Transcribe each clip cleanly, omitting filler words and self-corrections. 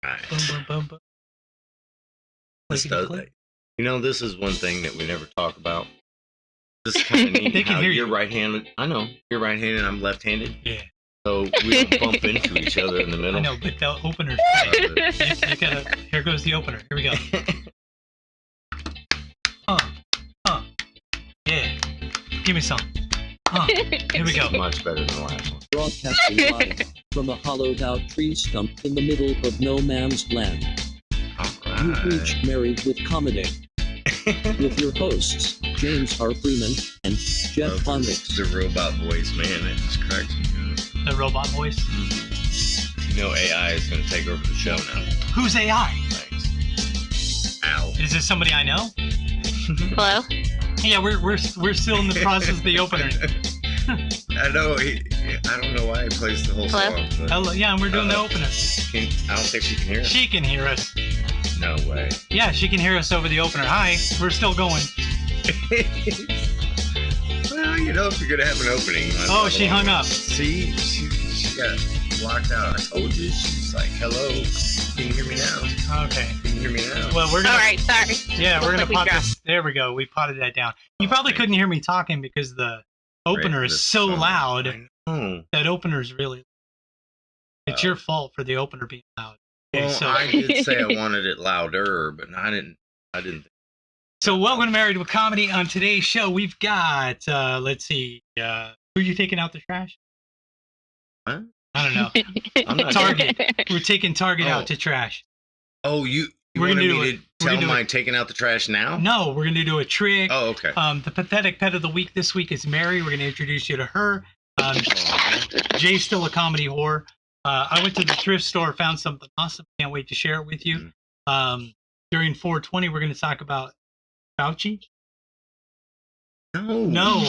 Boom, Right. boom, boom, boom. This Clickety does, click. this is one thing that we never talk about. This is kind of They neat can how hear you're you. right-handed. I know you're right-handed. I'm left-handed. Yeah. So we don't bump into each other in the middle. I know, but the opener's you gotta. Here goes the opener. Here we go. Yeah. Give me some. Here we This go. is much better than the last one. Broadcasting live from a hollowed-out tree stump in the middle of no man's land. All You've right. reached Married with Comedy with your hosts, James R. Freeman and Jeff Phonics. The robot voice, man, that just cracks me up. The robot voice. You know AI is going to take over the show now. Who's AI? Thanks. Ow. Is this somebody I know? Hello? Yeah, we're still in the process of the opener. I know. I don't know why he plays the whole Hello? song. But Hello, yeah, we're doing the opener. I don't think she can hear us. She can hear us. No way. Yeah, she can hear us over the opener. Hi, we're still going. Well, if you're going to have an opening. Oh, she hung up. See? She got blocked out. I told you. She's like, hello. Can you hear me now? Okay. Can you hear me now? Well, we're gonna. All right, sorry. Yeah, we're Looks gonna like we pot dropped. this. There we go. We potted that down. You probably couldn't hear me talking because the opener is so loud. I know. That opener is really. It's your fault for the opener being loud. Okay, Well, so I did say I wanted it louder, but I didn't. so welcome to Married with Comedy. On today's show, we've got let's see, who are you taking out the trash? Huh? I don't know. I'm not Target. We're taking Target Oh. out to trash. Oh, you We're wanted gonna do me it. to We're tell gonna do my it. taking out the trash now? No, we're gonna do a trick. Oh, okay. The pathetic pet of the week this week is Mary. We're gonna introduce you to her. Jay's still a comedy whore. I went to the thrift store, found something awesome. Can't wait to share it with you. During 420, we're going to talk about Fauci. No.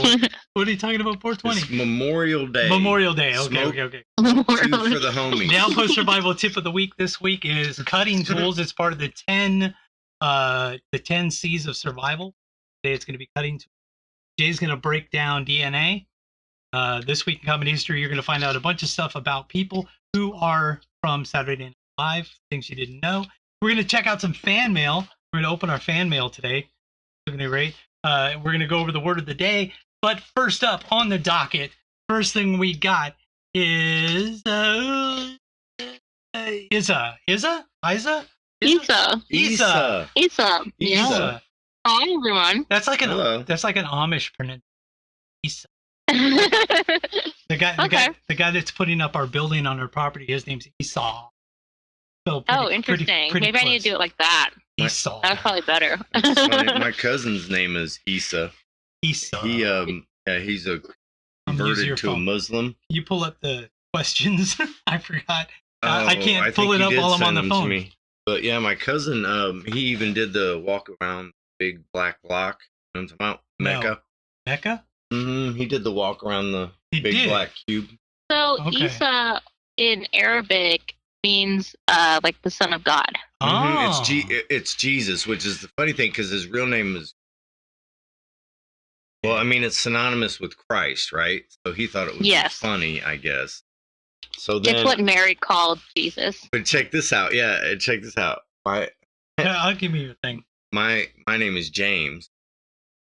What are you talking about? 420. It's Memorial Day. Memorial Day. Smoke. Okay. Two for the homies. The Outpost Survival tip of the week this week is cutting tools. It's part of the 10 C's of survival. Today it's going to be cutting tools. Jay's going to break down DNA. This week in Comedy History, you're going to find out a bunch of stuff about people who are from Saturday Night Live, things you didn't know. We're going to check out some fan mail. We're going to open our fan mail today. It's going to be great. We're going to go over the word of the day. But first up on the docket, first thing we got is Isa. Isa. Isa. Hi, everyone. That's like Hello. an Amish pronunciation. Isa. Okay. The guy that's putting up our building on our property, his name's Esau. So Oh, interesting. pretty Maybe I need to do it like that. Esau. That's probably better. It's funny, my cousin's name is Isa. Esau. He's a Use your converted to a phone. Muslim. You pull up the questions. I forgot. I Oh, can't think pull it you up did while I'm on send the them to phone. me. But yeah, my cousin, he even did the walk around big black block. You know what I'm talking about? No. Mecca. Mecca? He did the walk around the He big did. black cube. So, Okay. Isa in Arabic means like the son of God. Oh. It's Jesus, which is the funny thing because his real name is. Well, I mean, it's synonymous with Christ, right? So he thought it would be Yes. funny, I guess. So then, It's what Mary called Jesus. but check this out. Yeah, check this out. Yeah, I'll give you a thing. My name is James,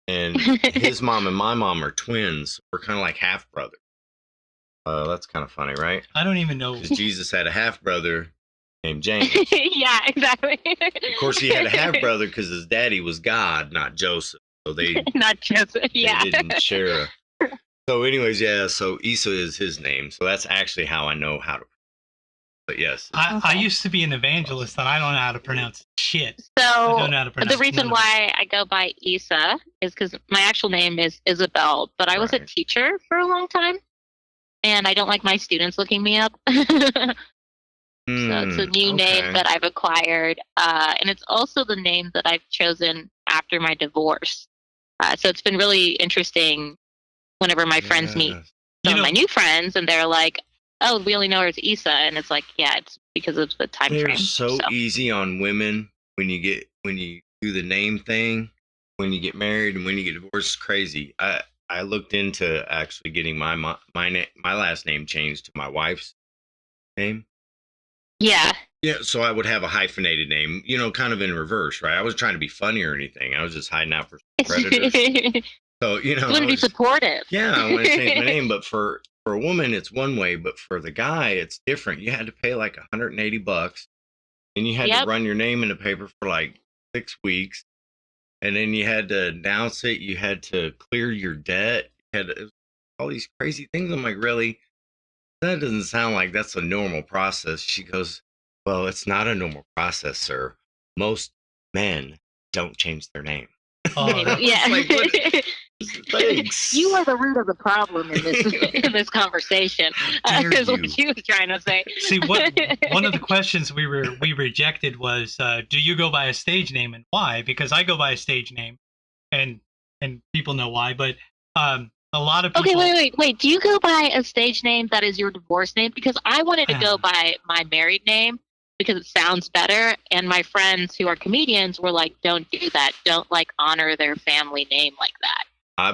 and his mom and my mom are twins. We're kind of like half brothers. That's kind of funny, right? I don't even know. Because Jesus had a half brother named James. Yeah, exactly. Of course, he had a half brother because his daddy was God, not Joseph. So they Not Joseph. Yeah. didn't share. So, anyways, yeah. So Isa is his name. So that's actually how I know how to. But yes, I Okay. used to be an evangelist, and I don't know how to pronounce shit. I So don't know how to pronounce the reason none of why I go by Isa is because my actual name is Isabel, but I was a Right. teacher for a long time, and I don't like my students looking me up. So it's a new name that I've acquired, and it's also the name that I've chosen after my divorce. So it's been really interesting whenever my friends meet Yes. You some of know- my new friends, and they're like, "Oh, we only know her as Isa," and it's like, yeah, it's because of the time They're frame. so easy on women when you do the name thing, when you get married and when you get divorced. It's crazy. I looked into actually getting my last name changed to my wife's name. Yeah, Yeah, so I would have a hyphenated name, kind of in reverse, right? I was trying to be funny or anything. I was just hiding out for predators. So, You want to be supportive. Yeah, I want to change my name, but for a woman, it's one way, but for the guy, it's different. You had to pay like $180, and you had to run your name in the paper for like 6 weeks, and then you had to announce it. You had to clear your debt. You had all these crazy things. I'm like, really? That doesn't sound like that's a normal process. She goes, well, it's not a normal process, sir. Most men don't change their name. Yeah. Like, thanks. You are the root of the problem in this conversation. Is what she was trying to say. See, one of the questions we rejected was, do you go by a stage name and why? Because I go by a stage name, and people know why. But a lot of people. Okay, wait. Do you go by a stage name that is your divorce name? Because I wanted to go by my married name because it sounds better. And my friends who are comedians were like, "Don't do that. Don't honor their family name like that."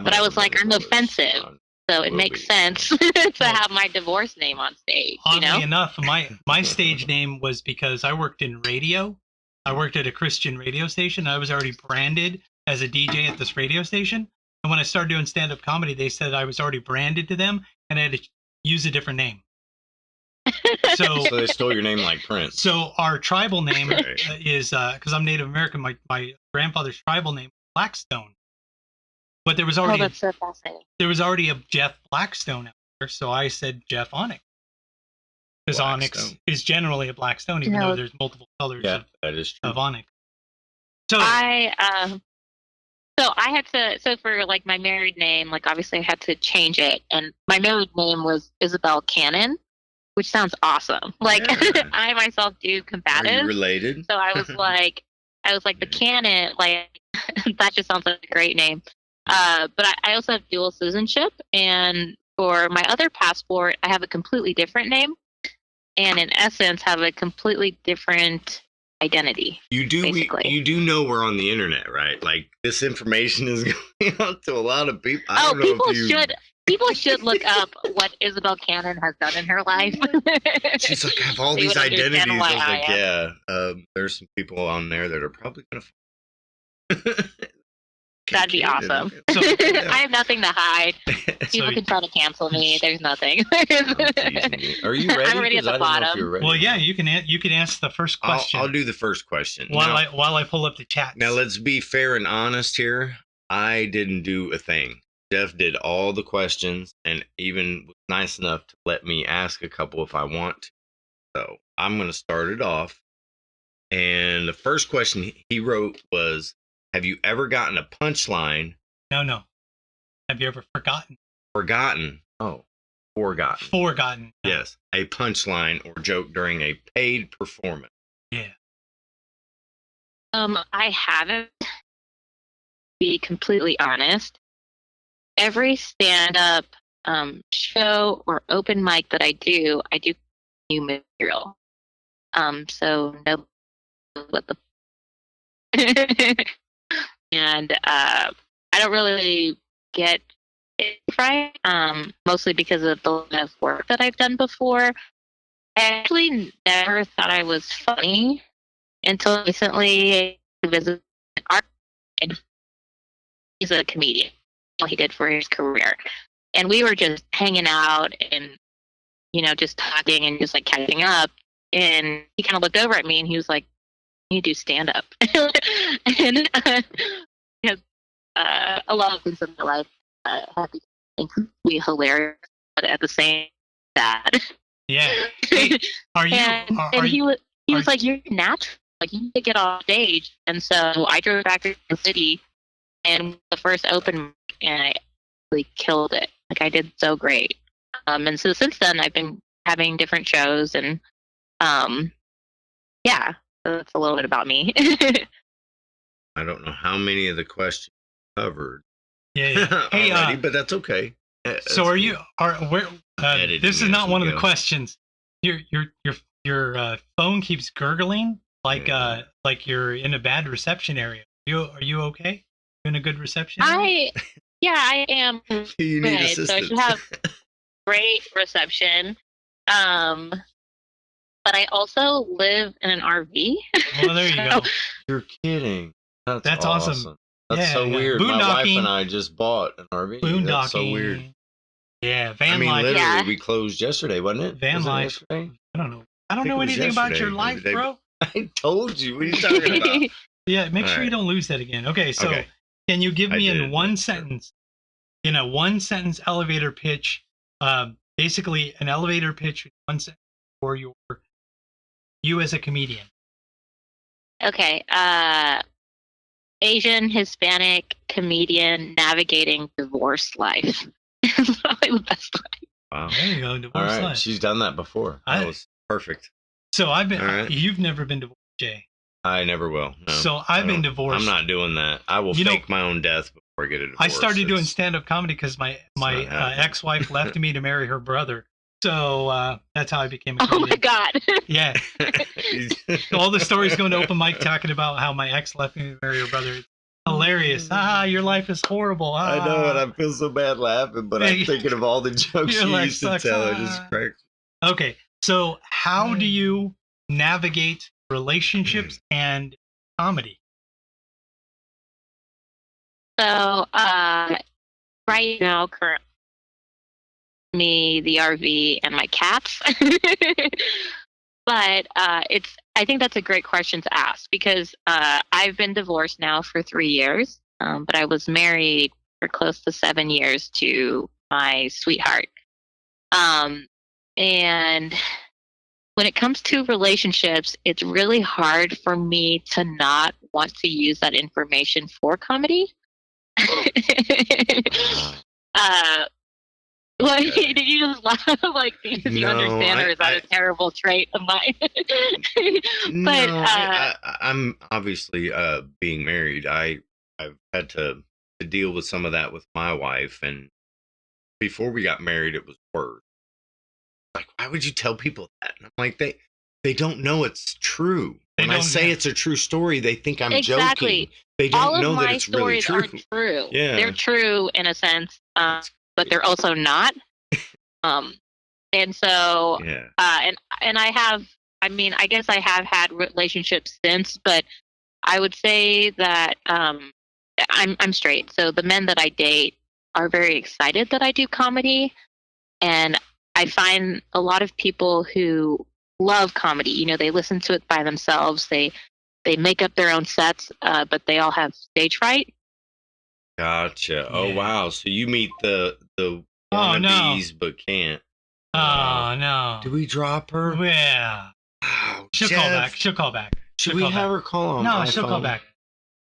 But I was like, I'm offensive, so it makes sense to have my divorce name on stage. Oddly enough, my stage name was because I worked in radio. I worked at a Christian radio station. I was already branded as a DJ at this radio station. And when I started doing stand-up comedy, they said I was already branded to them, and I had to use a different name. So they stole your name like Prince. So our tribal name is, because I'm Native American, my grandfather's tribal name was Blackstone. But there was already that's so fascinating. There was already a Jeff Blackstone out there, so I said Jeff Onyx. Because onyx is generally a black stone, even though there's multiple colors that is true. of onyx. So I had to, so for my married name, obviously I had to change it, and my married name was Isabel Cannon, which sounds awesome. I myself do combative. Are you related? So I was like the Cannon, that just sounds like a great name. But I also have dual citizenship, and for my other passport, I have a completely different name, and in essence, have a completely different identity. You do know we're on the internet, right? This information is going out to a lot of people. People should look up what Isabel Cannon has done in her life. She's like, I have all these identities. I was like, there's some people on there that are probably going to. That'd be awesome. So, I have nothing to hide. People can try to cancel me. There's nothing. Are you ready? I'm ready at the bottom. Well, yeah, you can answer the first question. I'll do the first question while I pull up the chat. Now let's be fair and honest here. I didn't do a thing. Jeff did all the questions and even was nice enough to let me ask a couple if I want to. So I'm going to start it off. And the first question he wrote was, have you ever gotten a punchline? No. Have you ever forgotten? Forgotten. Oh, forgotten. Forgotten. No. Yes. A punchline or joke during a paid performance. Yeah. I haven't, to be completely honest. Every stand-up show or open mic that I do new material. So no, what the. And I don't really get it right, mostly because of the line of work that I've done before. I actually never thought I was funny until recently. I visited art, and he's a comedian. He did for his career, and we were just hanging out and just talking and just catching up. And he kind of looked over at me and he was like, "You do stand up," and because a lot of things in my life have become hilarious, but at the same sad. Yeah. Hey, he was like, "You're natural. You need to get off stage." And so I drove back to the city, and the first open mic, and I really killed it. I did so great. And so since then, I've been having different shows, and yeah. That's a little bit about me. I don't know how many of the questions covered. Yeah. Hey, already, but that's okay. So this is not one of the questions. Your phone keeps gurgling like you're in a bad reception area. Are you okay? You in a good reception area? I am. You need assistance. So I should have great reception. but I also live in an RV. Well, there you go. You're kidding. That's awesome. That's Yeah, so yeah. weird. My wife Boondocking. and I just bought an RV. Boondocking. That's so weird. Yeah, van life. Literally, Yeah. we closed yesterday, wasn't it? Van Was it life. yesterday? I don't know. I don't think know it was anything about yesterday your or the life, day bro. I told you. What are you talking about? Yeah, make All sure you right. don't lose that again. Okay, so Okay. can you give I me in did, one but sure. sentence, elevator pitch, basically an elevator pitch, one sentence for you as a comedian? Okay. Asian Hispanic comedian navigating divorce life. It's probably the best way. Wow. There you go, All divorce right. life. She's done that before. That was perfect. So I've been. All right. You've never been divorced, Jay. I never will. No. So I've been divorced. I'm not doing that. I will fake my own death before I get a divorce. I started doing stand-up comedy because my ex-wife left me to marry her brother. So that's how I became a comedian. Oh my god. Yeah. All the stories going to open mic talking about how my ex left me to marry her brother. It's hilarious. Your life is horrible. I know, and I feel so bad laughing, but I'm thinking of all the jokes you used to tell. It just cracks. Okay, so how do you navigate relationships and comedy? So, right now, currently, me, the RV, and my cats. But I think that's a great question to ask because I've been divorced now for 3 years, but I was married for close to 7 years to my sweetheart. And when it comes to relationships, it's really hard for me to not want to use that information for comedy. Like, did you just laugh? Like, because you understand, or is that a terrible trait of mine? But I'm obviously being married. I've had to deal with some of that with my wife, and before we got married, it was worse. Like, why would you tell people that? And I'm like, they don't know it's true. When I say it's a true story, they think I'm joking. They don't know that it's really true. All of my stories are true. Yeah. They're true in a sense, but they're also not. And so, and I have, I guess I have had relationships since, but I would say that I'm straight. So the men that I date are very excited that I do comedy, and I find a lot of people who love comedy. You know, they listen to it by themselves. They make up their own sets, but they all have stage fright. Gotcha. Oh wow! So you meet the wannabes, but can't. Oh no! Do we drop her? Yeah. Oh, she'll call back. She'll call back. Should we have her call on? No, she'll call back.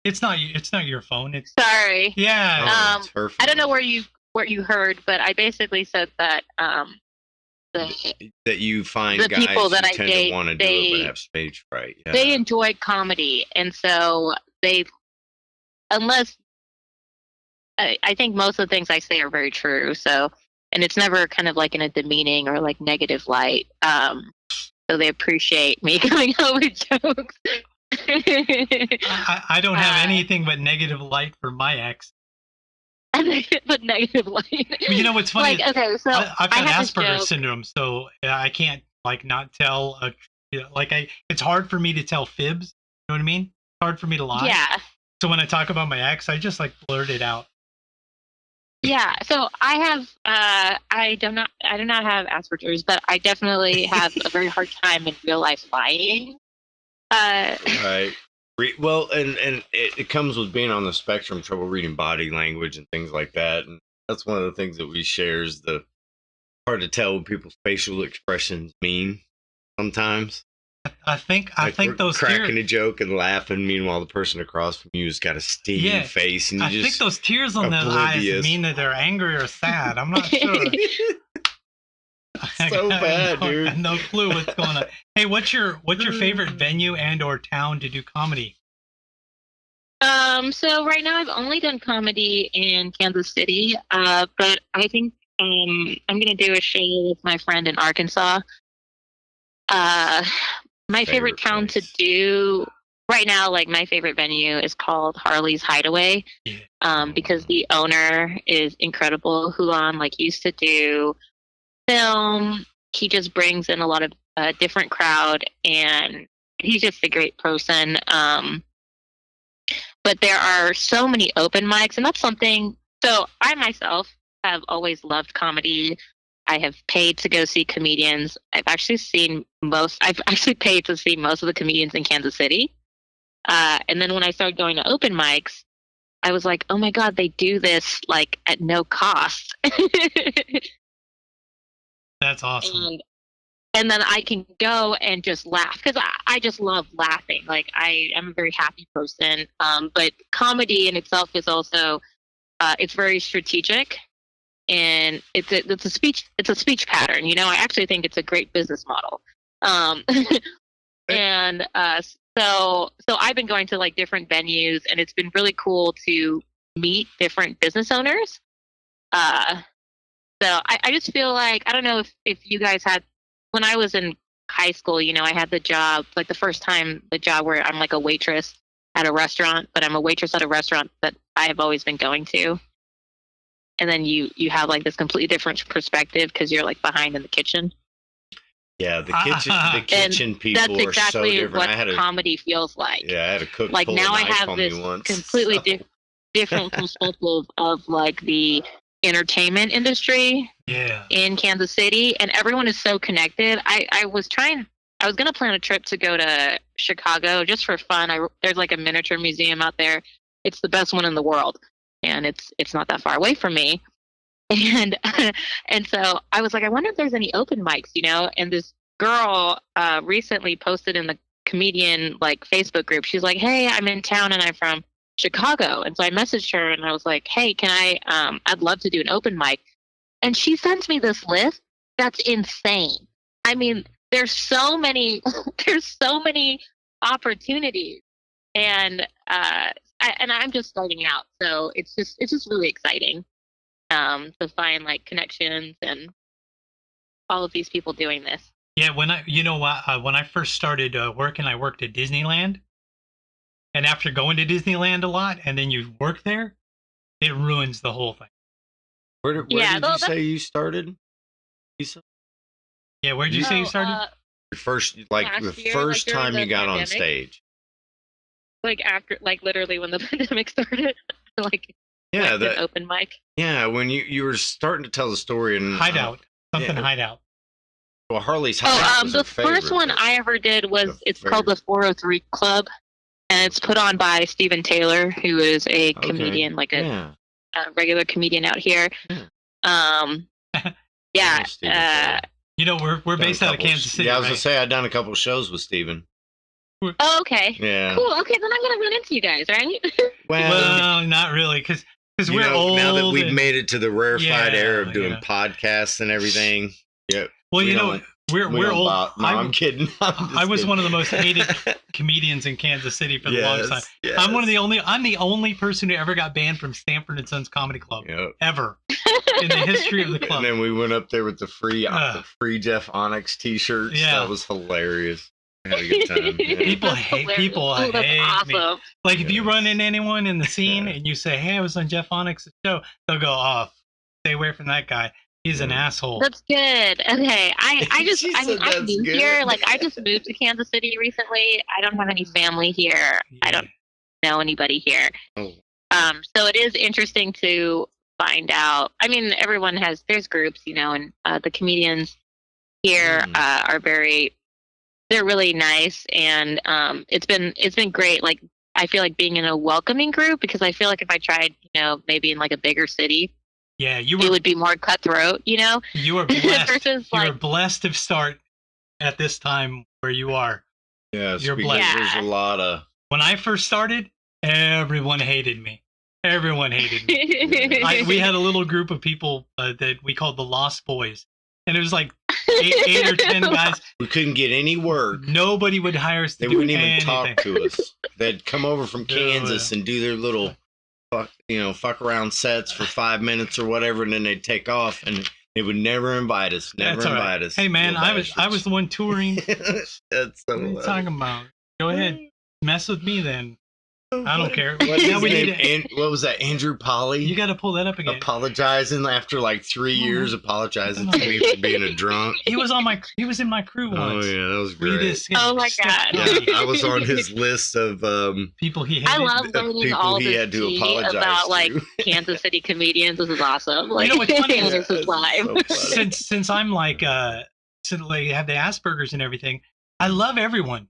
It's not your phone. It's sorry. Yeah. It's her phone. I don't know where you heard, but I basically said that that you find the guys people that who I tend date, to want to do it but have stage fright. Yeah. They enjoy comedy, and so unless I think most of the things I say are very true. So, and it's never kind of like in a demeaning or like negative light. So they appreciate me coming up with jokes. I don't have anything but negative light for my ex. But negative light. You know what's funny? Like, okay, so I've got Asperger's syndrome, so I can't like not tell. It's hard for me to tell fibs. You know what I mean? It's hard for me to lie. Yeah. So when I talk about my ex, I just like blurt it out. Yeah, so I have I do not have Asperger's, but I definitely have a very hard time in real life lying. Right. Well, and it comes with being on the spectrum, trouble reading body language and things like that, and that's one of the things that we share is the hard to tell what people's facial expressions mean sometimes. I think those cracking a joke and laughing, meanwhile the person across from you has got a steaming face, and you think those tears on their eyes mean that they're angry or sad. I'm not sure. So bad, dude. I have no clue what's going on. Hey, what's your favorite venue and or town to do comedy? So right now I've only done comedy in Kansas City, but I think I'm gonna do a show with my friend in Arkansas. My favorite town to do right now, like my favorite venue is called Harley's Hideaway, because the owner is incredible. Hulan used to do film. He just brings in a lot of a different crowd, and he's just a great person. But there are so many open mics, and that's something. So I myself have always loved comedy. I have paid to go see comedians. I've actually paid to see most of the comedians in Kansas City. And then when I started going to open mics, I was like, oh my God, they do this like at no cost. That's awesome. And then I can go and just laugh because I just love laughing. Like I am a very happy person. But comedy in itself is also it's very strategic, and it's a speech pattern. You know, I actually think it's a great business model. And so I've been going to like different venues, and it's been really cool to meet different business owners. So I just feel like, I don't know if you guys had, when I was in high school, you know, I had the job, like the job where I'm like a waitress at a restaurant, but I'm a waitress at a restaurant that I have always been going to. And then you have like this completely different perspective because you're like behind in the kitchen. Yeah, the kitchen people that's exactly are so different. what comedy feels like. Yeah, I had a cook like pull now a I knife have on this me once, completely different perspective of like the entertainment industry in Kansas City, and everyone is so connected. I was going to plan a trip to go to Chicago just for fun. There's like a miniature museum out there. It's the best one in the world, and it's not that far away from me. And and so I was like, I wonder if there's any open mics, you know. And this girl recently posted in the comedian like Facebook group. She's like, hey, I'm in town and I'm from Chicago. And so I messaged her and I was like, hey, can I'd love to do an open mic. And she sends me this list that's insane. I mean, there's so many opportunities, and I'm just starting out, so it's just really exciting to find like connections and all of these people doing this. Yeah, when I first started working, I worked at Disneyland. And after going to Disneyland a lot, and then you work there, it ruins the whole thing. Where did you say you started? Yeah, where did you say you started? The first time you got on stage. Like after, like literally when the pandemic started, like an open mic. Yeah, when you were starting to tell the story and Hideout, Hideout. Well, Harley's Hideout was the first one I ever did was called the 403 Club. And it's put on by Steven Taylor, who is a comedian, like a regular comedian out here. You know, we're based out of Kansas City. Yeah, I was gonna say I've done a couple shows with Steven. Oh, okay. Yeah. Cool. Okay, then I'm gonna run into you guys, right? Well, not really, because we're old. Now that we've made it to the rarefied era of doing podcasts and everything. Yep. Well, you know, we're old. No, I'm kidding. I was one of the most hated comedians in Kansas City for the longest time. Yes. I'm the only person who ever got banned from Stanford and Sons Comedy Club ever in the history of the club. And then we went up there with the free Jeff Onyx T-shirts. Yeah, that was hilarious. I had a good time. Yeah. People hate me. Like if you run into anyone in the scene and you say, "Hey, I was on Jeff Onyx's show," they'll go, "Oh, stay away from that guy. He's an asshole." That's good. Okay. I'm new here. Like I just moved to Kansas City recently. I don't have any family here. Yeah. I don't know anybody here. Oh. So it is interesting to find out. I mean, there's groups, you know, and the comedians here they're really nice, and it's been great. Like I feel like being in a welcoming group, because I feel like if I tried, you know, maybe in like a bigger city, it would be more cutthroat, you know? You were blessed. You were blessed to start at this time where you are. Yeah, you're blessed. Yeah. There's a lot of... When I first started, everyone hated me. Everyone hated me. We had a little group of people that we called the Lost Boys. And it was like 8 or 10 guys. We couldn't get any work. Nobody would hire us to do anything. They wouldn't even talk to us. They'd come over from Kansas and do their little... fuck around sets for 5 minutes or whatever, and then they'd take off, and they would never invite us. Us. Hey man, I was the one touring. That's what are you talking about? Go ahead, mess with me then. I don't care. What's Now his we name? need What was that? Andrew Polly? you got to pull that up again. Apologizing after like 3 years, apologizing to me for being a drunk. He was in my crew once. Oh yeah, that was We great. just Oh my God. Yeah, I was on his list of people he hated. I love of learning people all he this had to tea apologize about like to. Kansas City comedians. This is awesome. Like, know what's funny is- this is live. so funny. since I'm like since like have the Asperger's and everything, I love everyone,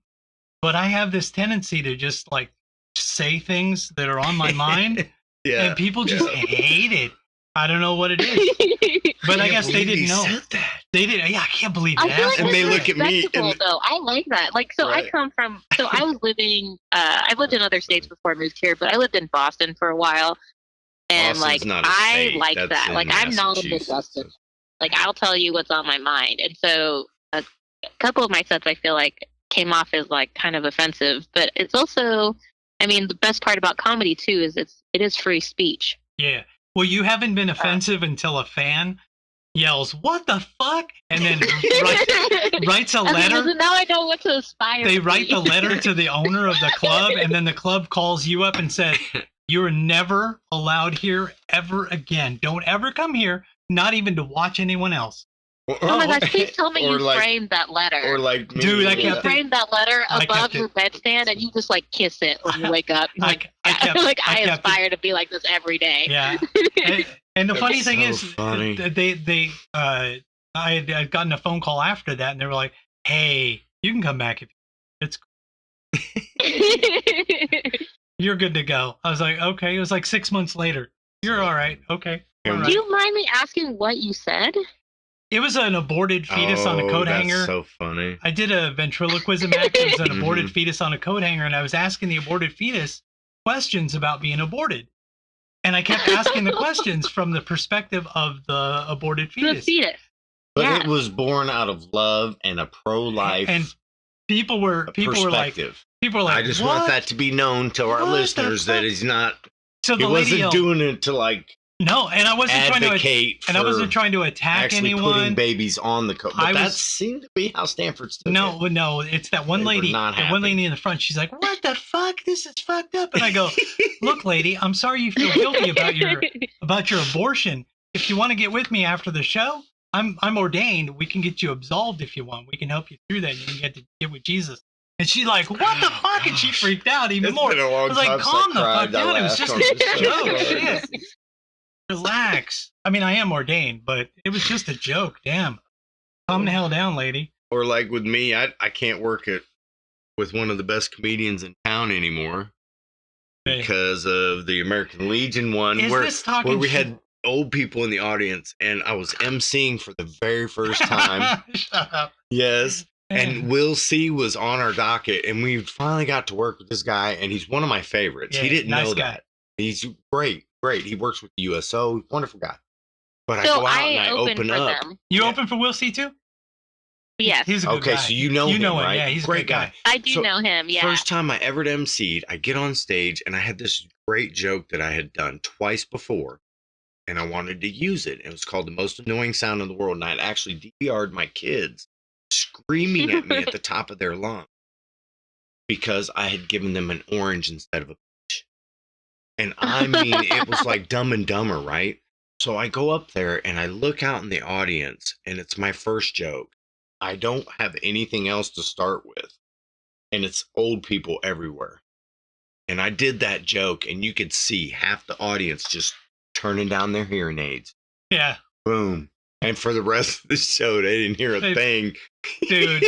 but I have this tendency to just like say things that are on my mind, Yeah, and people just yeah. hate it. I don't know what it is, but I Can't guess they believe didn't he know. said that. They didn't. Yeah, I can't believe I it. feel like And they that's look at me respectable, and- though. I like that. Like, so I Right. come from. So I was living. I've lived in other states before I moved here, but I lived in Boston for a while, and Boston's like not a I state. like That's that. in Like I'm not a Massachusetts. Midwestern. Like I'll tell you what's on my mind, and so a couple of my sets I feel like came off as like kind of offensive, but it's also. I mean, the best part about comedy too is it is free speech. Yeah. Well, you haven't been offensive until a fan yells, "What the fuck?" and then writes a Okay, letter. so now I know what to aspire. They to write be. the letter to the owner of the club, and then the club calls you up and says, "You are never allowed here ever again. Don't ever come here, not even to watch anyone else." Oh my gosh! Please tell me Or you like- framed that letter. Or like me. Dude, I You kept it. framed that letter I above kept your bedstand, and you just like kiss it when you wake up. I kept- like I I kept it. aspire to be like this every day. Yeah. And the That's funny thing so is, funny. I had gotten a phone call after that, and they were like, "Hey, you can come back if it's you're good to go." I was like, "Okay." It was like 6 months later. You're all right. Okay. All And right. Do you mind me asking what you said? It was an aborted fetus on a coat that's hanger. so funny. I did a ventriloquism act. It was an aborted Mhm. fetus on a coat hanger, and I was asking the aborted fetus questions about being aborted. And I kept asking the questions from the perspective of the aborted The fetus. fetus. But Yeah. it was born out of love and a pro-life And people were like, perspective. "What?" I just want that to be known to our What the listeners that fuck? he's not. So He the lady wasn't yelled, doing it to like no, and I wasn't trying to, advocate and I for wasn't trying to attack actually putting anyone. babies on the coat. But I that was- seemed to be how Stanford's took No, no, it's that one They were lady. not That one happy. lady in the front. She's like, "What the fuck? This is fucked up." And I go, "Look, lady, I'm sorry you feel guilty about your abortion. If you want to get with me after the show, I'm ordained. We can get you absolved if you want. We can help you through that. You can get with Jesus." And she's like, "What the fuck?" And she freaked out even It's more. been a long I was like, time since "Calm the I cried fuck that down. It was laugh just on a this show. joke. Shit. Relax." I mean, I am ordained, but it was just a joke. Damn. Calm the hell down, lady. Or like with me, I can't work it with one of the best comedians in town anymore Hey. because of the American Legion one Is where this talking we shit? had old people in the audience and I was emceeing for the very first time. Shut up. Yes. And Man. Will C was on our docket, and we finally got to work with this guy, and he's one of my favorites. Yeah, he didn't nice know guy. that. He's great. He works with the USO, wonderful guy. But I So go out and I open open for up. them. You Yeah. open for Will C too? Yes, He's a good Okay, guy. so you know him, right? Yeah, he's a Great good guy. I do So, know him. Yeah. First time I ever emceed, I get on stage, and I had this great joke that I had done twice before, and I wanted to use it. It was called The Most Annoying Sound in the World, and I had actually DVR'd my kids screaming at me at the top of their lungs because I had given them an orange instead of a peach. And I mean, it was like Dumb and Dumber, right? So I go up there and I look out in the audience, and it's my first joke. I don't have anything else to start with, and it's old people everywhere. And I did that joke, and you could see half the audience just turning down their hearing aids. Yeah, Boom. And for the rest of the show, they didn't hear a Hey, thing. dude.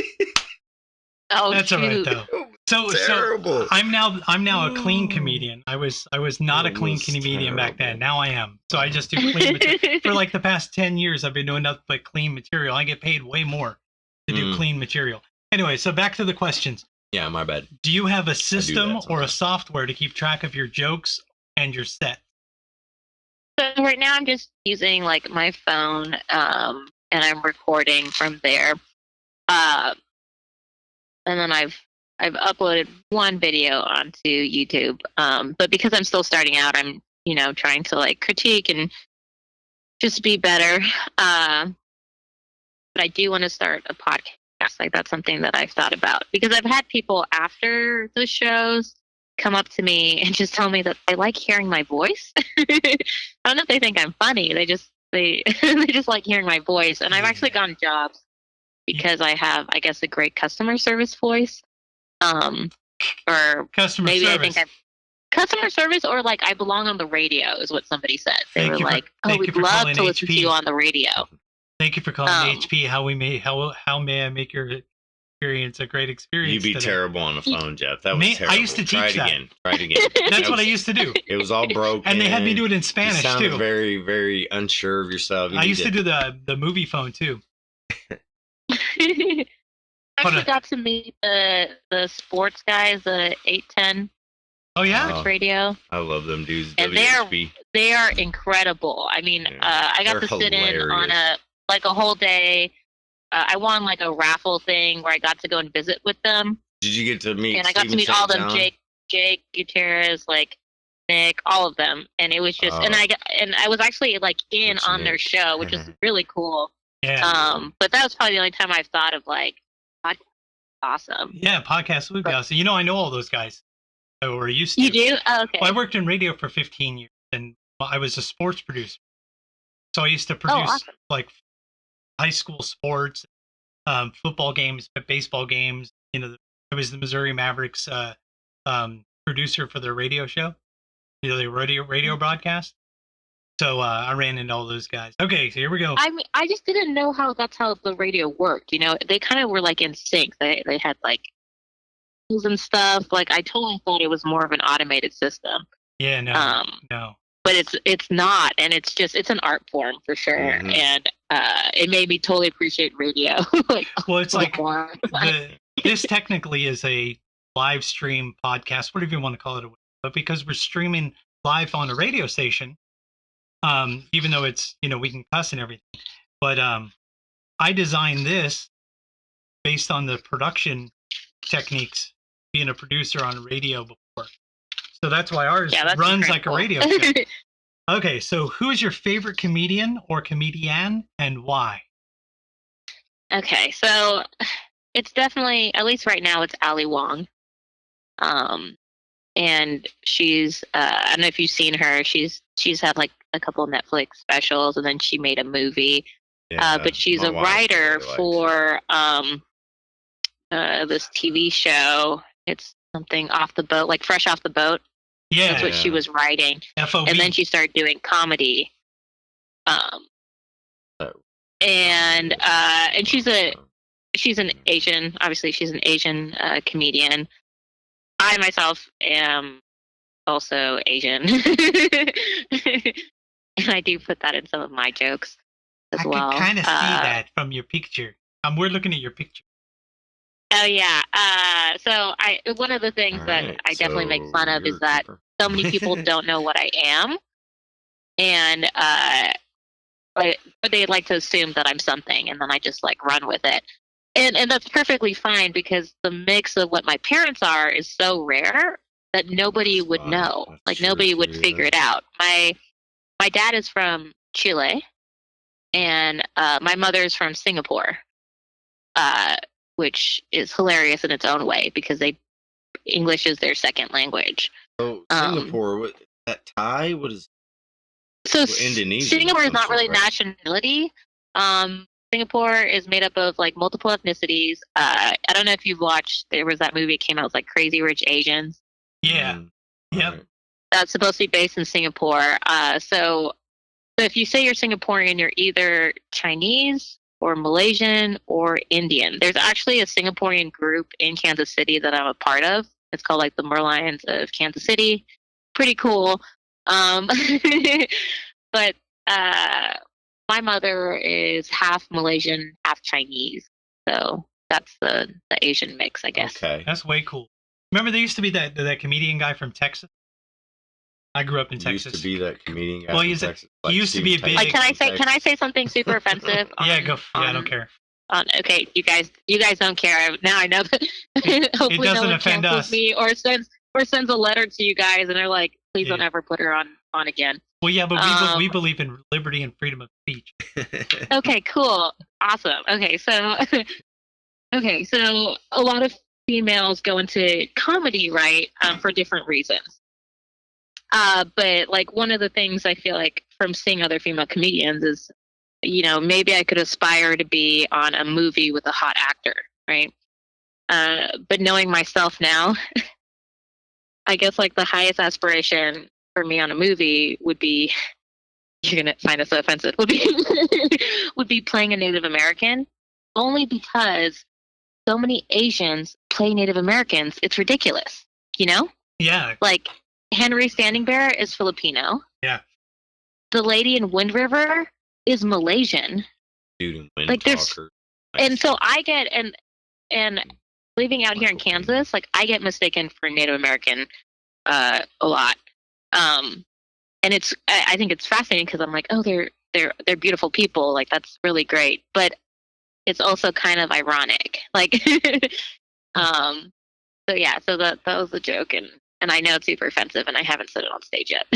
Oh, That's all right shoot. though. So Terrible. I'm now a clean comedian. I was not a It clean was comedian back then. terrible. Now I am. So I just do clean material. For like the past 10 years, I've been doing nothing but clean material. I get paid way more to do Mm. clean material. Anyway, so back to the questions. Yeah, my bad. Do you have a system or a sometimes. software to keep track of your jokes and your set? So right now I'm just using like my phone, and I'm recording from there. And then I've uploaded one video onto YouTube. But because I'm still starting out, I'm trying to like critique and just be better. But I do want to start a podcast. Like that's something that I've thought about because I've had people after the shows come up to me and just tell me that they like hearing my voice. I don't know if they think I'm funny. They they just like hearing my voice. And I've actually gotten jobs because I have, I guess, a great customer service voice. Or Customer maybe service. I think I'm customer service, or like I belong on the radio is what somebody said. They were like, "Oh, we'd love to listen to you on the radio." Thank you for calling HP. How may I make your experience a great experience? You'd be today? terrible on the phone, Jeff. That was terrible. I used to teach Try it that. again. Try it again. That's what I used to do. It was all broken. And they had me do it in Spanish you sounded too. very, very unsure of yourself. I used to do the movie phone too. I actually got to meet the sports guys, the 810 Oh yeah, sports radio. I love them dudes. And WHB. they are incredible. I mean, I got to sit in on a whole day. I won like a raffle thing where I got to go and visit with them. Did you get to meet? And I got to meet all of them, Jake Gutierrez, like Nick, all of them, and it was just, and I was actually like on their show, which is really cool. Yeah. But that was probably the only time I've thought of like, podcast, awesome. Yeah, podcast would be awesome. You know, I know all those guys. Or used to. You do? Oh, okay. Well, I worked in radio for 15 years, and I was a sports producer. So I used to produce like high school sports, football games, baseball games. You know, I was the Missouri Mavericks producer for their radio show, you know, the radio broadcast. So I ran into all those guys. Okay, so here we go. I mean, I just didn't know that's how the radio worked. You know, they kind of were like in sync. They had like and stuff. Like I totally thought it was more of an automated system. Yeah, no, no. But it's not, and it's an art form for sure. Mm-hmm. And it made me totally appreciate radio. Like, well, it's like this technically is a live stream podcast, whatever you want to call it, but because we're streaming live on a radio station, even though it's, you know, we can cuss and everything, but I designed this based on the production techniques being a producer on radio before, so that's why ours runs like a radio show. Okay, so who is your favorite comedian or comedian and why? Okay, so it's definitely, at least right now, it's Ali Wong. And she's I don't know if you've seen her. She's had like a couple of Netflix specials, and then she made a movie. But she's a writer for this TV show. It's something off the boat, like Fresh Off the Boat. Yeah, that's what she was writing. FOB. And then she started doing comedy. And she's an Asian. Obviously, she's an Asian comedian. I myself am also Asian, and I do put that in some of my jokes as well. I can kind of see that from your picture. We're looking at your picture. Oh yeah. So one of the things that I definitely make fun of is that so many people don't know what I am, and they like to assume that I'm something, and then I just like run with it, and that's perfectly fine because the mix of what my parents are is so rare that nobody would know. Like nobody would figure it out. My dad is from Chile, and my mother is from Singapore. Which is hilarious in its own way because English is their second language. So Singapore, what that Thai? What is? So Singapore is not really nationality. Singapore is made up of like multiple ethnicities. I don't know if you've watched. There was that movie that came out. It was like Crazy Rich Asians. Yeah. Yep. Right. That's supposed to be based in Singapore. So if you say you're Singaporean, you're either Chinese or Malaysian or Indian. There's actually a Singaporean group in Kansas City that I'm a part of. It's called like the Merlions of Kansas City. Pretty cool. But my mother is half Malaysian, half Chinese. So that's the Asian mix, I guess. Okay. That's way cool. Remember there used to be that comedian guy from Texas? I grew up in Texas. Used to be that comedian guy. Well, from he Texas, used to be a big. Like, can I say something super offensive? Yeah, go. I don't care. Okay, you guys don't care. Now I know that. Hopefully, it doesn't no one offend cancels us. me or sends a letter to you guys, and they're like, "Please don't ever put her on again." Well, yeah, but we believe in liberty and freedom of speech. Okay, cool, awesome. Okay, so a lot of females go into comedy, right, for different reasons. But like one of the things I feel like from seeing other female comedians is, maybe I could aspire to be on a movie with a hot actor, right? But knowing myself now, I guess like the highest aspiration for me on a movie would be, you're gonna find it so offensive, would be playing a Native American, only because so many Asians play Native Americans. It's ridiculous, Yeah. Like Henry Standing Bear is Filipino. Yeah. The lady in Wind River is Malaysian. Dude in Wind Like there's, Talker. and so I get and living out here in Kansas, like I get mistaken for Native American a lot. And I think it's fascinating because I'm like, oh, they're beautiful people, like that's really great, but it's also kind of ironic, like so yeah, so that was a joke, and I know it's super offensive, and I haven't said it on stage yet.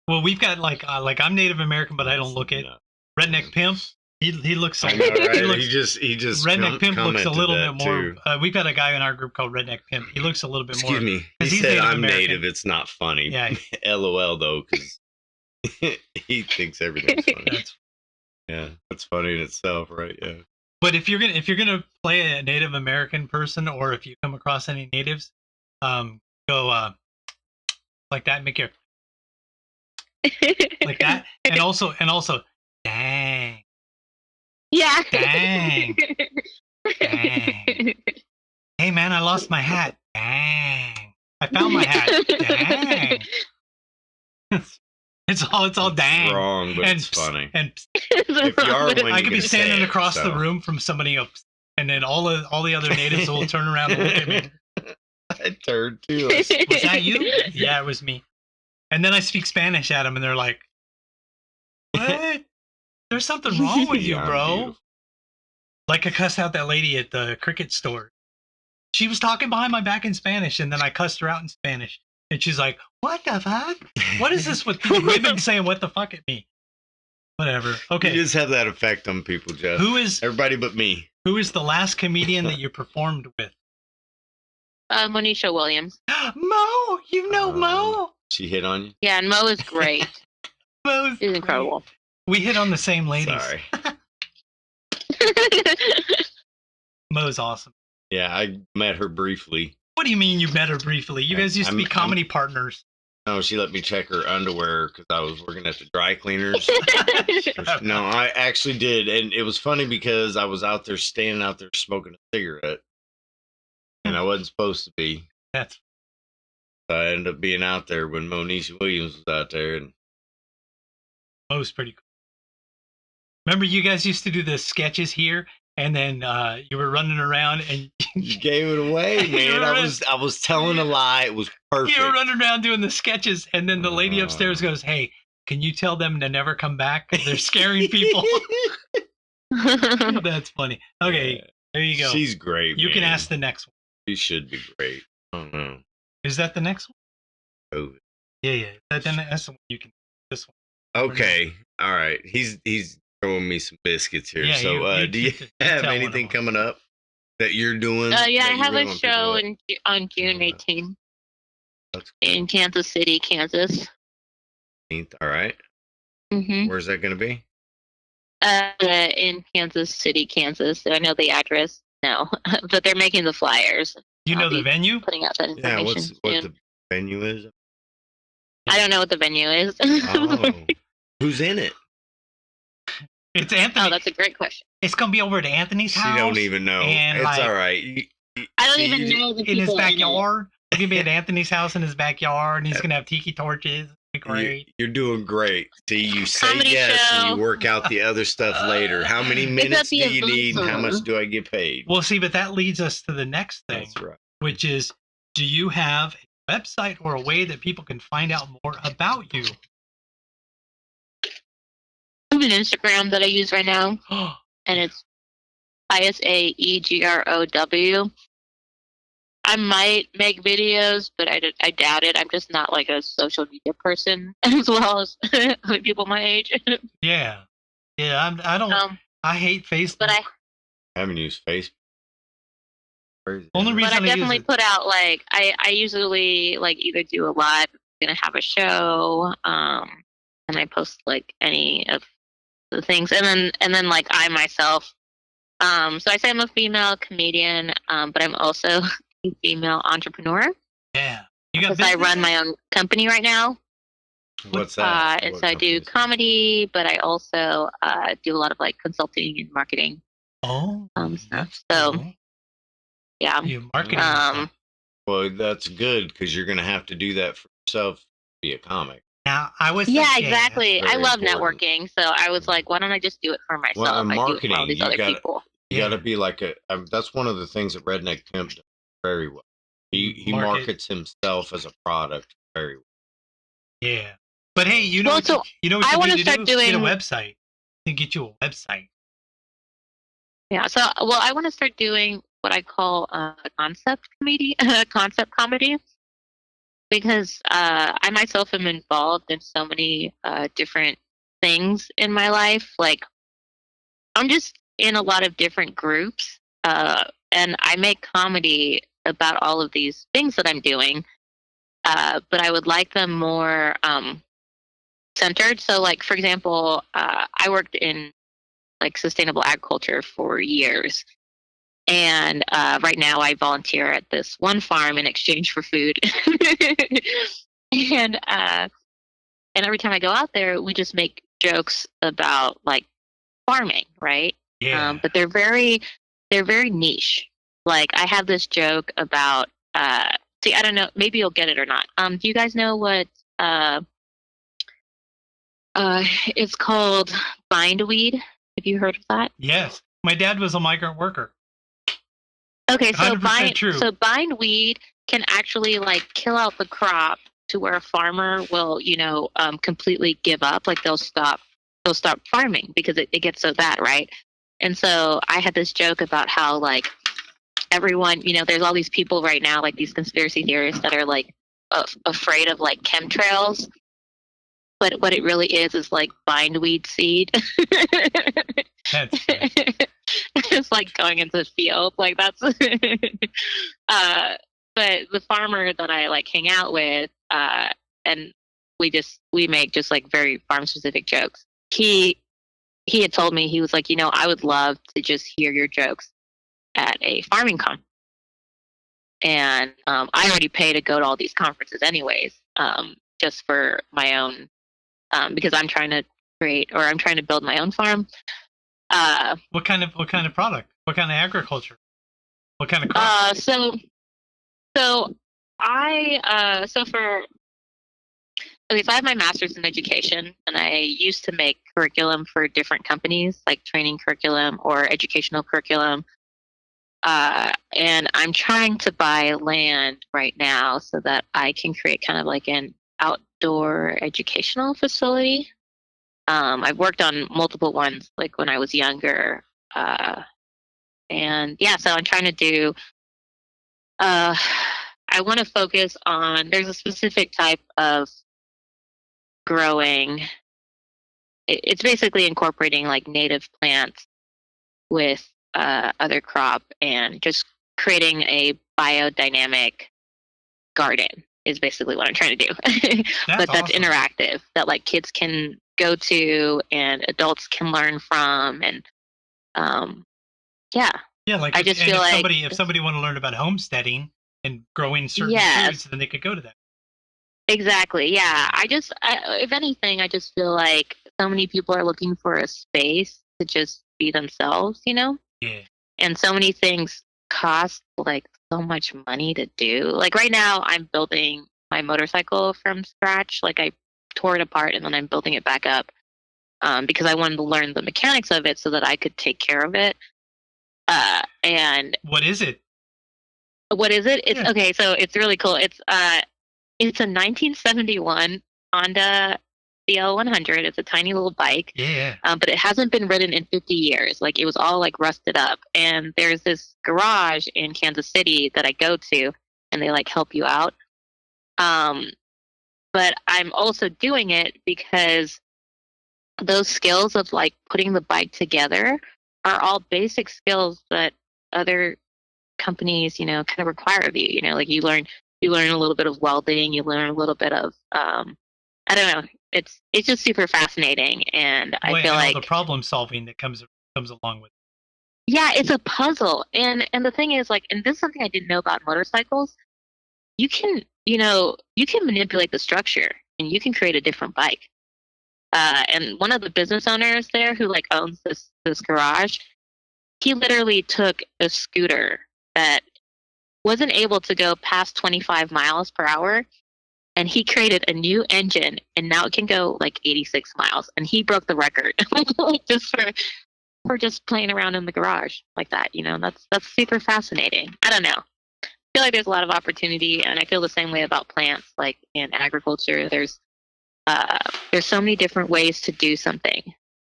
Well, we've got like I'm Native American, but I don't look it. Redneck Pimp. He looks. I know, right? He looks. He just Redneck Pimp looks a little bit more. too. We've got a guy in our group called Redneck Pimp. He looks a little bit more. Excuse me. He 'cause he's said Native I'm American. native. It's not funny. Yeah. LOL though, because he thinks everything's funny. That's- Yeah, that's funny in itself, right? Yeah. But if you're gonna play a Native American person, or if you come across any natives, go like that, make your like that, and also dang. Yeah. Dang. Dang. Hey man, I lost my hat. Dang. I found my hat. Dang. It's all dang. Wrong, but and it's funny. And If you are one, I you could be can say standing it, across so. the room from somebody else, and then all the other natives will turn around and look at me. I turned too. Was that you? Yeah, it was me. And then I speak Spanish at them, and they're like, "What? There's something wrong with you, Yeah, I'm bro." beautiful. Like I cussed out that lady at the cricket store. She was talking behind my back in Spanish, and then I cussed her out in Spanish. And she's like, "What the fuck? What is this with women saying what the fuck at me?" Whatever. Okay. You just have that effect on people, Jeff. Who is Everybody but me. the last comedian that you performed with? Monisha Williams. Mo, you know Mo. She hit on you? Yeah, and Mo is great. Mo's She's incredible. We hit on the same ladies. Sorry. Mo's awesome. Yeah, I met her briefly. What do you mean you met her briefly? You guys used to be I'm- comedy partners. No, she let me check her underwear because I was working at the dry cleaners. No, I actually did. And it was funny because I was out there, standing out there smoking a cigarette. And I wasn't supposed to be. That's So I ended up being out there when Monisha Williams was out there. And Mo's pretty cool. Remember you guys used to do the sketches here, and then you were running around and you gave it away, man. I was telling a lie. It was perfect. you were running around doing the sketches, and then the lady upstairs goes, "Hey, can you tell them to never come back? They're scaring people." That's funny. Okay, Yeah. there you go. She's great. You can man. ask the next one. She should be great. I don't know. Is that the next one? COVID. Yeah. That's the one you can. This one. Okay. All right. He's throwing me some biscuits here. Yeah, so you do you tell have one of anything them. coming up that you're doing? Yeah, I that you have really a want people show to- on June 18th That's cool. in Kansas City, Kansas. All right. Mm-hmm. Where's that going to be? In Kansas City, Kansas. I know the address. No, but they're making the flyers. You know I'll the be venue? Putting out that Yeah. information What soon. the venue is? I don't know what the venue is. Oh. Who's in it? It's Anthony. Oh, that's a great question. It's gonna be over at Anthony's She house. don't even know. and, It's like, all right. I don't See, even you- know the in people his it. backyard. It's gonna be at Anthony's house in his backyard, and he's gonna have tiki torches. It'll be great. You're doing great. See, you say Comedy yes and show. you work out the other stuff later. How many minutes do the you need and how event much do I get paid? Well, see, but that leads us to the next thing, That's right. which is, do you have a website or a way that people can find out more about you? I have an Instagram that I use right now, and it's ISAEGROW. I might make videos, but I doubt it. I'm just not like a social media person as well as other people my age. Yeah, I don't. I hate Facebook. But I haven't used Facebook. Crazy. Only reason But I use definitely it- put out like I usually like either do a live, gonna have a show, and I post like any of the things, and then like I myself, so I say I'm a female comedian, but I'm also a female entrepreneur Yeah. You got because I run business? my own company right now. What's that? And What so I do company is that? comedy, but I also do a lot of like consulting and marketing Oh, stuff. that's So cool. yeah, You marketing. Well, that's good because you're going to have to do that for yourself to be a comic. Now, I was yeah, thinking, exactly. I very love important. networking, so I was like, why don't I just do it for myself? Well, and I do it for all marketing, these you other gotta- people. You Yeah. got to be like that's one of the things that Redneck Pimp does very well. He Market. markets himself as a product very well. Yeah. But hey, you know Well, what so you know what I you wanna need to start do? Get a doing- website. And get you a website. Yeah, so well, I want to start doing what I call concept comedy, concept comedy, because I myself am involved in so many different things in my life. Like I'm just in a lot of different groups, and I make comedy about all of these things that I'm doing. But I would like them more centered. So, like for example, I worked in like sustainable agriculture for years, and right now I volunteer at this one farm in exchange for food. and every time I go out there, we just make jokes about like farming, right? Yeah. But they're very niche. Like I have this joke about see, I don't know, maybe you'll get it or not. Do you guys know what it's called bindweed? Have you heard of that? Yes. My dad was a migrant worker. Okay, so 100% true. bindweed can actually like kill out the crop to where a farmer will, completely give up. Like they'll stop farming because it gets so bad, right? And so I had this joke about how like everyone, there's all these people right now, like these conspiracy theorists that are like afraid of like chemtrails. But what it really is like bindweed seed. That's funny. It's like going into the field. Like that's but the farmer that I like hang out with, and we make just like very farm specific jokes. He had told me, he was like, I would love to just hear your jokes at a farming con. And I already pay to go to all these conferences anyways, just for my own, because I'm trying to build my own farm. What kind of product? What kind of agriculture? What kind of crop? So I have my master's in education, and I used to make curriculum for different companies, like training curriculum or educational curriculum. And I'm trying to buy land right now so that I can create kind of like an outdoor educational facility. I've worked on multiple ones, like when I was younger. And yeah, so I'm trying to do, I want to focus on, there's a specific type of growing. It's basically incorporating like native plants with other crop and just creating a biodynamic garden is basically what I'm trying to do. But that's awesome. interactive, that like kids can go to and adults can learn from. And yeah. Yeah, like I if, just and feel if like somebody want to learn about homesteading and growing certain Yes. foods, then they could go to that. Exactly. Yeah. If anything, I just feel like so many people are looking for a space to just be themselves, Yeah. And so many things cost like so much money to do. Like right now, I'm building my motorcycle from scratch. Like I tore it apart and then I'm building it back up because I wanted to learn the mechanics of it so that I could take care of it. And What is it? what is it? It's Yeah. okay. So it's really cool. It's a 1971 Honda CL100. It's a tiny little bike. Yeah. But it hasn't been ridden in 50 years. Like it was all like rusted up. And there's this garage in Kansas City that I go to, and they like help you out. But I'm also doing it because those skills of like putting the bike together are all basic skills that other companies, you know, kind of require of you. You know, like you learn a little bit of welding, you learn a little bit of I don't know. It's just super fascinating, and I feel all like the problem solving that comes along with it. yeah, it's a puzzle. And the thing is, like, and this is something I didn't know about motorcycles. You can, you know, you can manipulate the structure and you can create a different bike. And one of the business owners there who like owns this garage, he literally took a scooter that wasn't able to go past 25 miles per hour, and he created a new engine, and now it can go like 86 miles, and he broke the record just for just playing around in the garage like that. You know, that's super fascinating. I don't know. I feel like there's a lot of opportunity, and I feel the same way about plants. Like in agriculture, there's so many different ways to do something.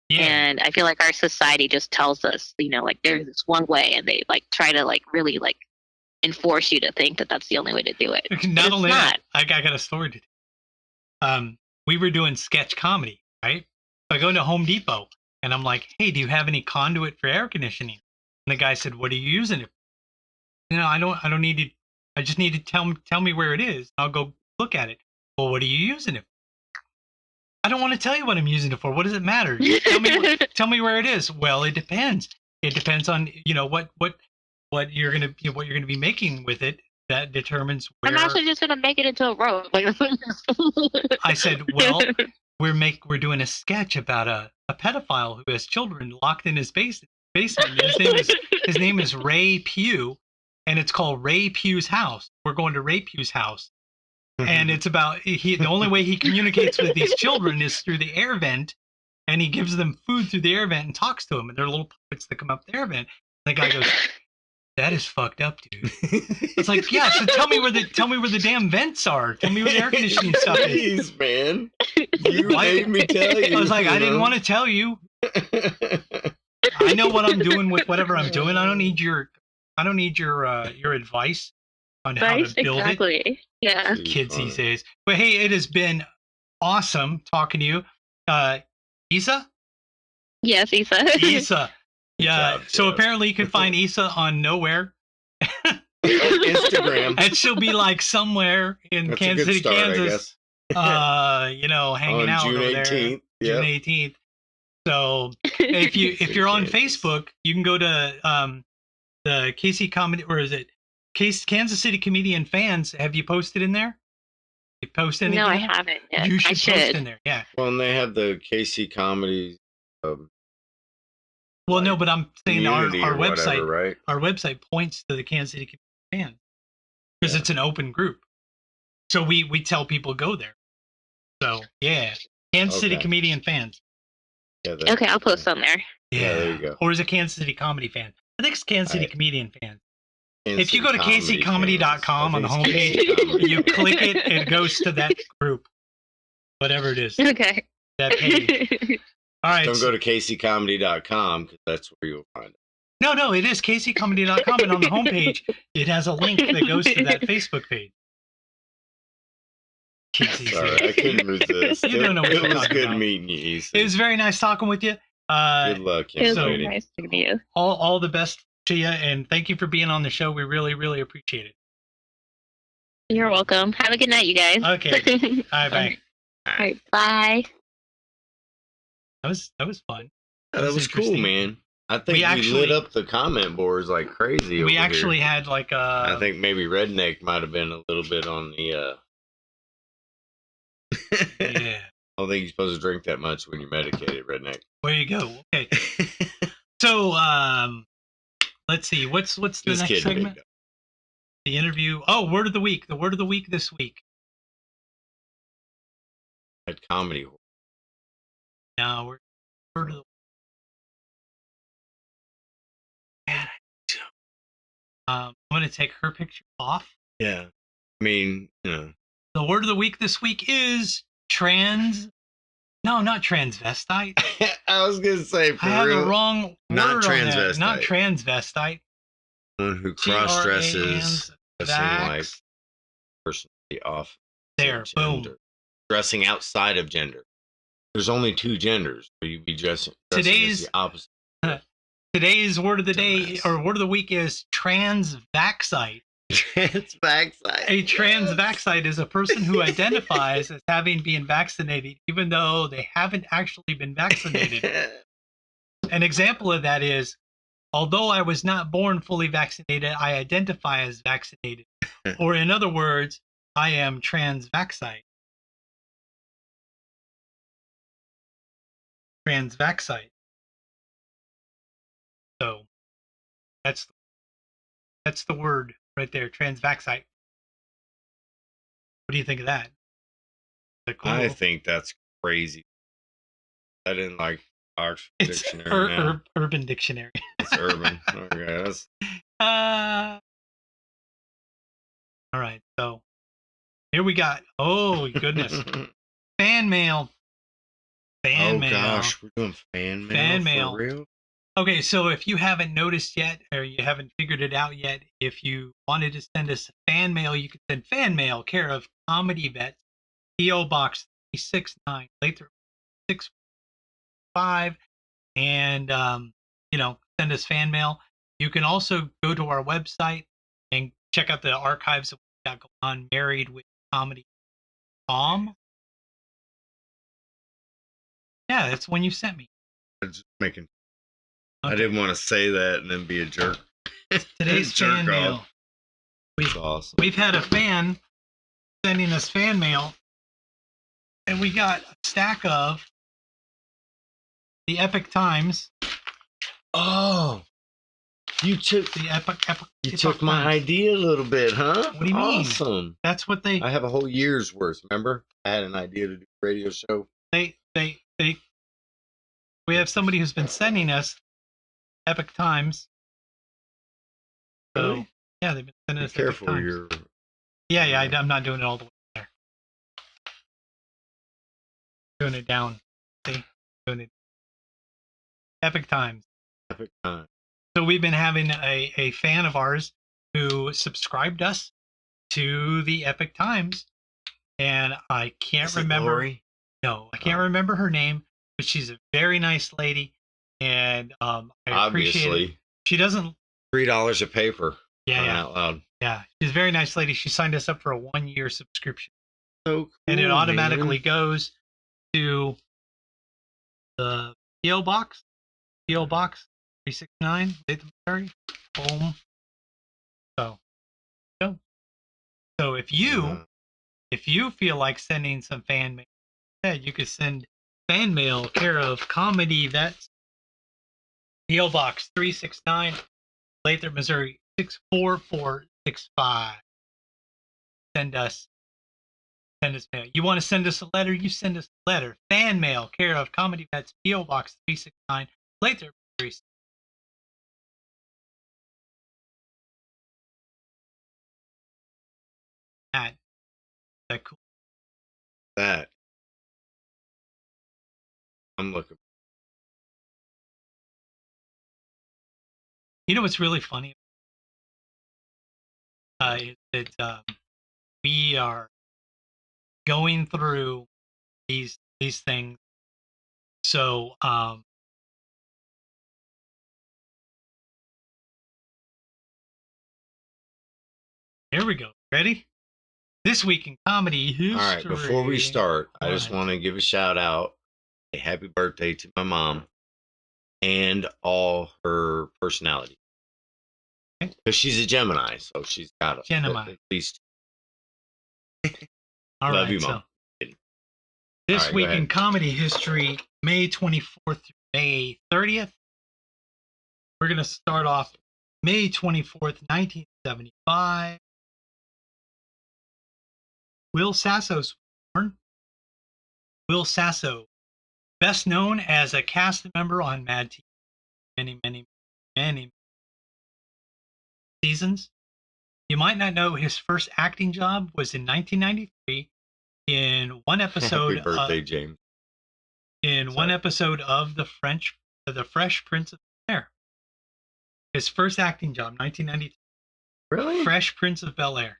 Yeah. And I feel like our society just tells us, you know, like there's this one way, and they like try to like really like enforce you to think that that's the only way to do it. Not only that, I got a story to tell. We were doing sketch comedy, right? So I go into Home Depot and I'm like, hey, do you have any conduit for air conditioning? And the guy said, what are you using it for? No, I don't need to. I just need to tell me where it is. I'll go look at it. Well, what are you using it for? I don't want to tell you what I'm using it for. What does it matter? Tell me where it is. Well, it depends. It depends on, you know, what you're gonna be making with it. That determines where. I'm actually just gonna make it into a road. I said, well, we're doing a sketch about a pedophile who has children locked in his basement. His name is Ray Pugh, and it's called Ray Pugh's house. We're going to Ray Pugh's house. And it's about the only way he communicates with these children is through the air vent, and he gives them food through the air vent and talks to them, and they're little puppets that come up the air vent. And the guy goes, "That is fucked up, dude." It's like, yeah. So tell me where the damn vents are. Tell me where the air conditioning stuff is. Please, man. You made me tell you. I was like, I didn't want to tell you. I know what I'm doing with whatever I'm doing. I don't need your advice on how to build it. Yeah. Kids these days. But hey, it has been awesome talking to you. Isa? Yes, Isa. Isa. Yeah. Job, so Jeff. apparently you can find Isa on Nowhere. Instagram. And she'll be like somewhere in That's Kansas a good City, start, Kansas. I guess. Hanging on out June over 18th. there. June 18th. So if you're on Facebook, you can go to the KC Comedy, or is it Kansas City Comedian Fans? Have you posted in there? You post anything? No, I haven't yet. You should I should. post in there. Yeah. Well, and they have the KC Comedy Well, no, but I'm saying our community or website, whatever, right? our website points to the Kansas City Comedian Fans because it's an open group. So we tell people go there. So yeah, Kansas City Okay. Comedian Fans. Yeah, Okay, I'll post on there. Yeah, there you go. Or is it Kansas City Comedy Fan? I think it's Kansas City Right. Comedian Fan. Kansas If you go to City kccomedy.com on the Fans. I think it's homepage, KC Comedy. you click it, it goes to that group. Whatever it is, Okay. that page. All right. Don't go to kccomedy.com because that's where you'll find it. No, it is kccomedy.com, and on the homepage, it has a link that goes to that Facebook page. Sorry, I couldn't resist. You don't know what it I'm was talking good about. meeting you, Issa. It was very nice talking with you. Good luck, It was young really lady. nice to meet you. All the best to you, and thank you for being on the show. We really, really appreciate it. You're welcome. Have a good night, you guys. Okay. All right, bye. All right, bye. That was fun. That was cool, interesting. man. I think We we actually- lit up the comment boards like crazy. We over actually here. had like I think maybe Redneck might have been a little bit on the. yeah. I don't think you're supposed to drink that much when you're medicated, Redneck. There you go. Okay. So let's see. What's the Just next kidding, segment? big dog. The interview. Oh, word of the week. The word of the week this week. At comedy. Now we're word of the I'm going to take her picture off. Yeah. I mean, you know. The word of the week this week is not transvestite. I was gonna say for I have real, the wrong word not on that. transvestite. Not transvestite. someone who cross dresses, dressing like Vax. personally off There, gender. boom. Dressing outside of gender. There's only two genders, so you'd be dressing as Today's- the opposite. Today's word of the day Dumbass. or word of the week is transvaccite. Transvaccite. A transvaccite is a person who identifies as having been vaccinated, even though they haven't actually been vaccinated. An example of that is, although I was not born fully vaccinated, I identify as vaccinated. Or in other words, I am transvaccite. Transvaccite. So that's the word right there, transvaccite. What do you think of that? Is that cool? I think that's crazy. I didn't like Oxford It's Dictionary now. Urban Dictionary. It's urban. Okay, that's All right, so here we got. Oh goodness, fan mail. Fan mail. Gosh, we're doing fan mail. Fan for mail. real? Okay, so if you haven't noticed yet, or you haven't figured it out yet, if you wanted to send us fan mail, you could send fan mail, care of Comedy Vets, P.O. Box 369, Lathrop 65, and send us fan mail. You can also go to our website and check out the archives that we've got going on. Married with Comedy Tom. Yeah, that's one you sent me. I'm just making. Okay. I didn't want to say that and then be a jerk. Today's Jerk fan mail. off. That's awesome. We've had a fan sending us fan mail, and we got a stack of the Epic Times. Oh, you took The Epic you took my Times. idea a little bit, huh? What do you mean? Awesome. That's what they I have a whole year's worth. Remember, I had an idea to do a radio show. We have somebody who's been sending us Epic Times. So Really? yeah, they've been sending Be us careful, Epic Times. you're. Yeah, I'm not doing it all the way there. Doing it down. See, doing it. Epic Times. Epic time. So we've been having a fan of ours who subscribed us to the Epic Times, and I can't Is it remember. Lori? No, I can't remember her name, but she's a very nice lady, and I appreciate it. Obviously, She doesn't. $3 a paper. Yeah, yeah, Out loud. yeah. She's a very nice lady. She signed us up for a 1-year subscription, So cool, and it automatically man. goes to the PO Box 369, Latham, Missouri. Boom. So if you feel like sending some fan mail, you could send fan mail care of Comedy Vets, PO Box 369, Lathrop, Missouri 64465. Send us mail. You want to send us a letter? You send us a letter. Fan mail care of Comedy Vets, PO Box 369, Lathrop, Missouri. That cool. That. I'm looking. You know what's really funny? Is that we are going through these things. So here we go. Ready? This week in comedy history. All right, before we start, I just What? want to give a shout out, a happy birthday to my mom and all her personality. Okay. Because she's a Gemini, so she's got Gemini. at least. All Love right, you, so Mom. this All right, go week in ahead. comedy history, May 24th through May 30th. We're going to start off May 24th, 1975. Will Sasso's born. Will Sasso, best known as a cast member on Mad TV, many seasons. You might not know his first acting job was in 1993 in one episode. Happy birthday, James. One episode of the Fresh Prince of Bel-Air. His first acting job, 1993. Really? Fresh Prince of Bel-Air.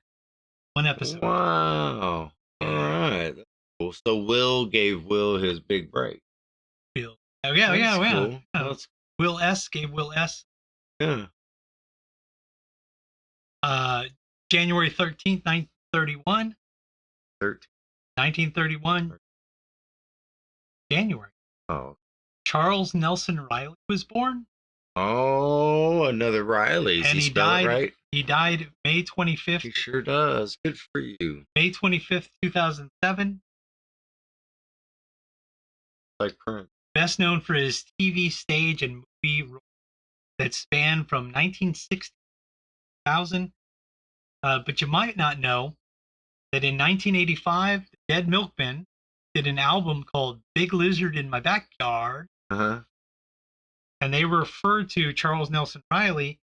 One episode. Wow. All right. That's cool. So Will gave Will his big break. Yeah. That's cool. Yeah. That's Will S. Gabe Will S. Yeah. January 13th, 1931. 1931. January. Oh. Charles Nelson Riley was born. Oh, another Riley's. And he spell it right? He died May 25th. He sure does. Good for you. May 25th, 2007. Like Prince. Best known for his TV, stage, and movie roles that span from 1960 to 2000. But you might not know that in 1985, the Dead Milkmen did an album called Big Lizard in My Backyard. Uh-huh. And they referred to Charles Nelson Riley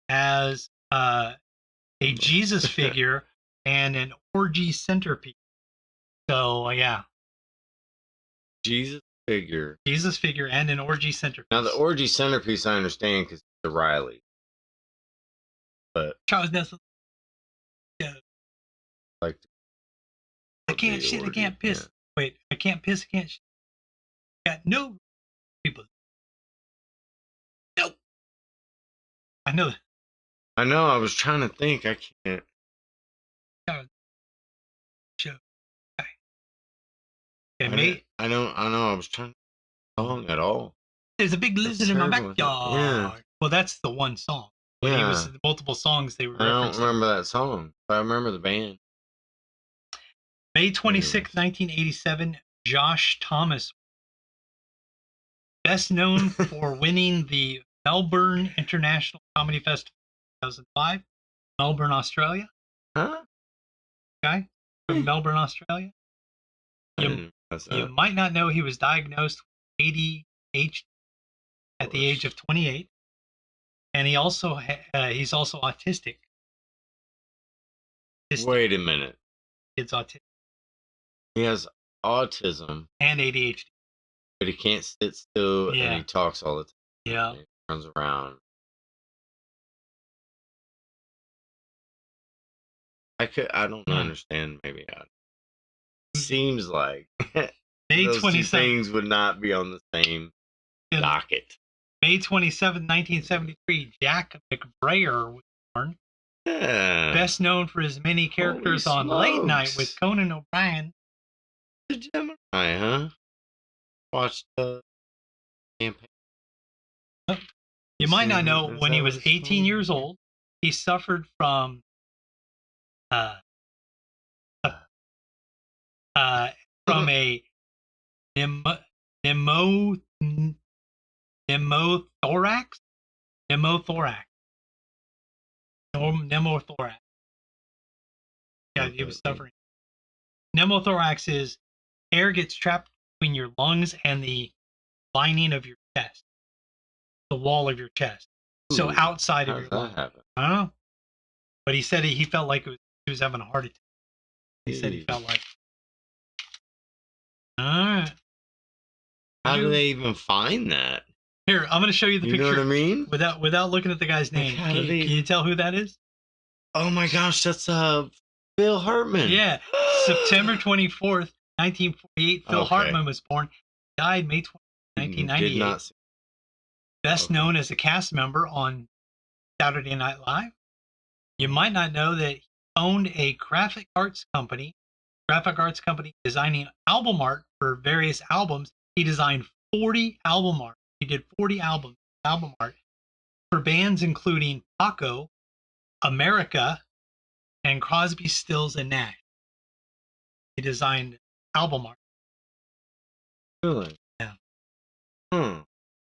as a Jesus figure and an orgy centerpiece. So, yeah. Jesus figure. Jesus figure and an orgy centerpiece. Now, the orgy centerpiece I understand because it's the Riley. But Charles Nelson. Yeah. Like, I can't shit, I can't piss. Yeah. Wait, I can't piss, I can't shit. Got no people. Nope. I know. I know, I was trying to think. I can't. Show. Okay. I know, I was trying to song at all. There's a big lizard in my terrible. backyard. Yeah. Well, that's the one song. But Yeah. it was multiple songs they were I don't referencing. remember that song, but I remember the band. May 26, 1987, Josh Thomas. Best known for winning the Melbourne International Comedy Festival 2005, Melbourne, Australia. Huh? Guy from Melbourne, Australia. You might not know he was diagnosed with ADHD at the age of 28, and he also he's also autistic. Wait a minute. It's autistic. He has autism And ADHD. but he can't sit still Yeah. and he talks all the time. Yeah. He runs around. I don't understand. Maybe seems like May those two 27. things would not be on the same docket. May 27, 1973, Jack McBrayer was born. Yeah. Best known for his many characters Holy on Late Night smokes. with Conan O'Brien. The Gemini, huh? Watched the campaign. You might not know, Is when he that was what it's 18 called? years old, he suffered from from a pneumothorax. Yeah, he was suffering. Pneumothorax is air gets trapped between your lungs and the lining of your chest, the wall of your chest. So Ooh, outside how of did your that lungs. happen? I don't know. But he said he felt like he was having a heart attack. He said he Jeez. felt like. All right. How do they even find that? Here, I'm going to show you the You picture. know what I mean? Without looking at the guy's Like, name. how Can do they- you tell who that is? Oh my gosh, that's Phil Hartman. Yeah. September 24th, 1948, Phil Okay. Hartman was born. Died May 20th, Did 1998. not see. Best Okay. known as a cast member on Saturday Night Live. You might not know that he owned a graphic arts company designing album art for various albums. He designed 40 album art. He did 40 album art for bands including Paco, America, and Crosby, Stills, and Nash. He designed album art. Really? Yeah. Hmm.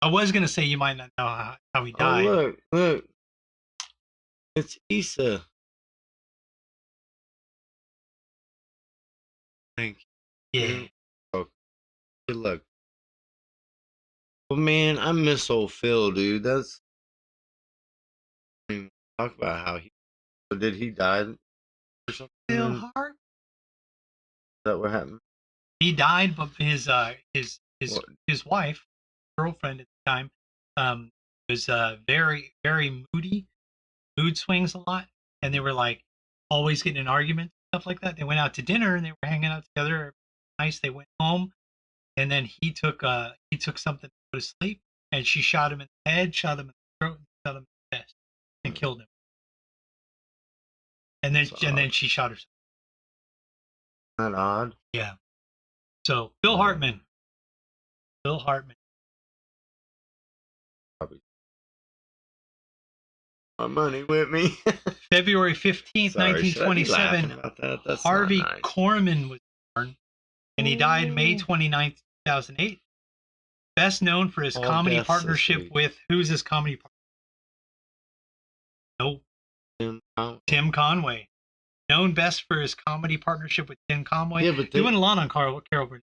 I was going to say you might not know how he Oh, died. look. It's Issa. Thank you. Yeah. Oh, good luck. Well, man, I miss old Phil, dude. That's. I mean, talk about how he. So did he die or something? Phil Is Hart. that what happened? He died, but his What? wife, girlfriend at the time, was very, very mood swings a lot, and they were like always getting in arguments, stuff like that. They went out to dinner and they were hanging out together. Nice. They went home, and then he took something to go to sleep, and she shot him in the head, shot him in the throat, shot him in the chest, and killed him. And then she shot herself. Not odd. Yeah. So Phil Hartman. Phil Hartman. Probably. My money with me. February 15th, Sorry, 1927. about that? That's Harvey not nice. Korman was born, and he died May 29th, 2008. Best known for his All comedy deaths this partnership week. with, who's his comedy partner? Nope. Tim Conway. Known best for his comedy partnership with Tim Conway. Yeah, but he went a lot on Carol Burnett.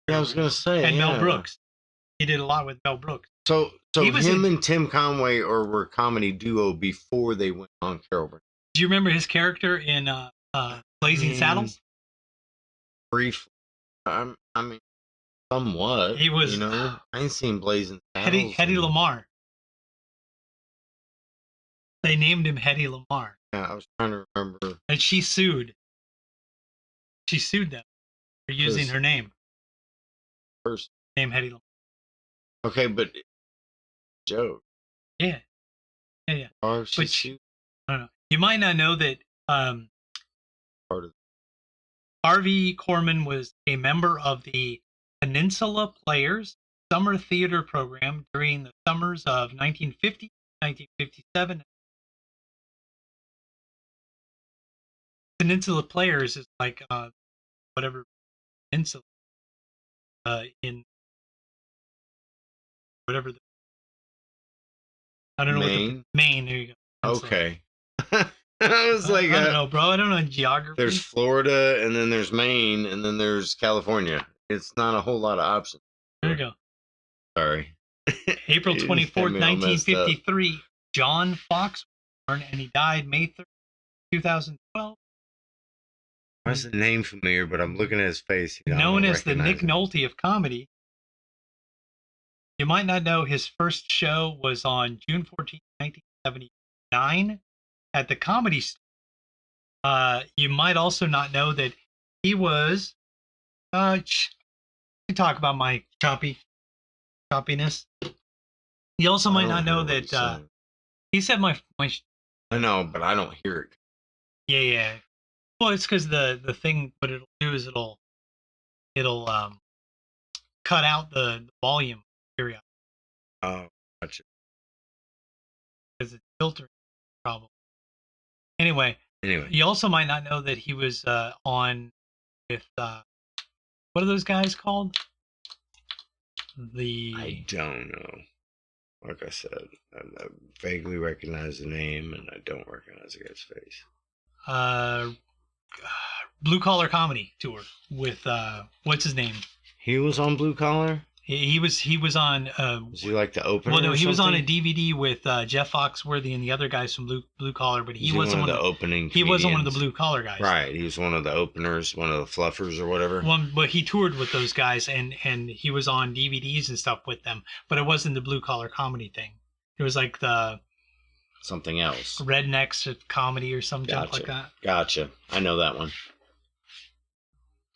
Yeah, I was gonna say. And yeah. Mel Brooks. He did a lot with Mel Brooks. So He was him in- and Tim Conway were a comedy duo before they went on Carol Burnett. Do you remember his character in Blazing Saddles? Brief. I mean, somewhat. He was- You know, I ain't seen Blazing Saddles. Hedy Lamarr. They named him Hedy Lamarr. Yeah, I was trying to remember. And she sued. She sued them for using 'Cause- her name. First. Name Hedy Lamarr. Okay, but joke. Yeah. Yeah. Or she But sued I don't know. You might not know that part of Harvey Korman was a member of the Peninsula Players summer theater program during the summers of 1950, 1957. Peninsula Players is like whatever peninsula in whatever the I don't know Maine? what the Maine. There you go. Peninsula. Okay. I was like, I don't know, bro. I don't know geography. there's Florida, and then there's Maine, and then there's California. It's not a whole lot of options. There you go. Sorry. April You just 24th, had me all messed up. 1953. John Fox was born, and he died May 3rd, 2012. Why is the name familiar? But I'm looking at his face. I Known don't as the recognize Nick him. Nolte of comedy. You might not know his first show was on June 14th, 1979 at the Comedy Store. You might also not know that he was you talk about my choppiness. You also I might don't not know hear what that he's saying. he said my I know, but I don't hear it. yeah. Well, it's because the thing what it'll do is it'll cut out the volume period Oh, gotcha. because it's filtering problem. Anyway, you also might not know that he was on with what are those guys called? I don't know. Like I said, I vaguely recognize the name, and I don't recognize the guy's face. Blue Collar Comedy Tour with what's his name? He was on Blue Collar? He was on Was he like the opener? well, no, or he was on a something? DVD with Jeff Foxworthy and the other guys from Blue Collar, but he Was wasn't one of one the of opening. he wasn't one of the comedians? Blue Collar guys. Right, he was one of the openers, one of the fluffers or whatever. But he toured with those guys and he was on DVDs and stuff with them, but it wasn't the Blue Collar Comedy thing. It was like the Something else. Rednecks comedy or some junk like that. Gotcha. I know that one.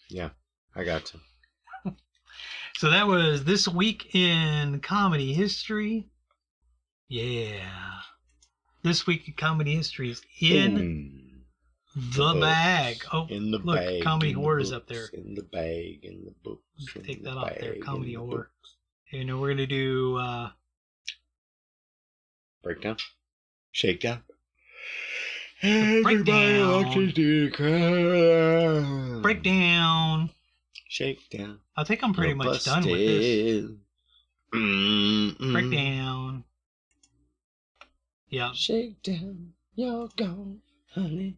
Yeah, I gotcha. So that was this week in comedy history. Yeah. This week in comedy history is in the books. bag. Oh, In the look, bag. comedy in the horror is books, up there. In the bag, in the books. in Take the that off there, bag, comedy in the horror. books. You know, we're gonna do Breakdown. Shakedown. Breakdown. Watches the crowd. breakdown. Shakedown. I think I'm pretty You're much done with this. busted. Mm-mm. Breakdown. Yeah. Shakedown. You're gone, honey.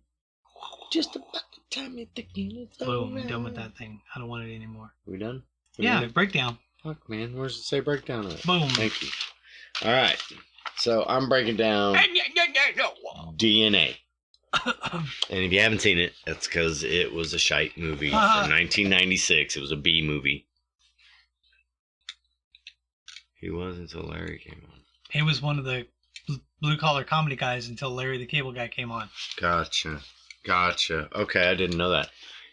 Just about the time you're thinking it's Boom. over. Done with that thing. I don't want it anymore. We done? Yeah. Breakdown. Fuck, man. Where's it say breakdown at? Boom. Thank you. All right. So I'm breaking down DNA. And if you haven't seen it, that's because it was a shite movie from 1996. It was a B movie. He was until Larry came on. He was one of the blue collar comedy guys until Larry the Cable Guy came on. Gotcha. Okay, I didn't know that.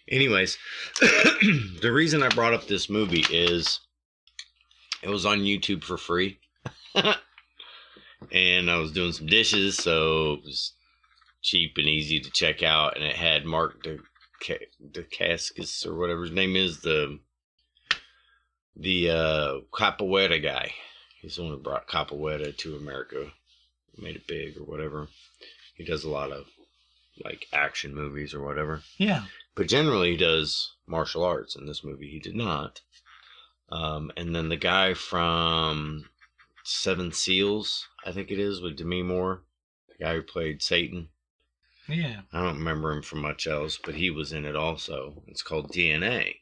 Anyways, the reason I brought up this movie is it was on YouTube for free. And I was doing some dishes, so it was cheap and easy to check out. And it had Mark Dacascos or whatever his name is, the Capoeira guy. He's the one who brought Capoeira to America, made it big or whatever. He does a lot of like action movies or whatever. Yeah. But generally he does martial arts. In this movie he did not. And then the guy from Seven Seals, I think it is, with Demi Moore, the guy who played Satan. Yeah. I don't remember him from much else, but he was in it also. It's called DNA.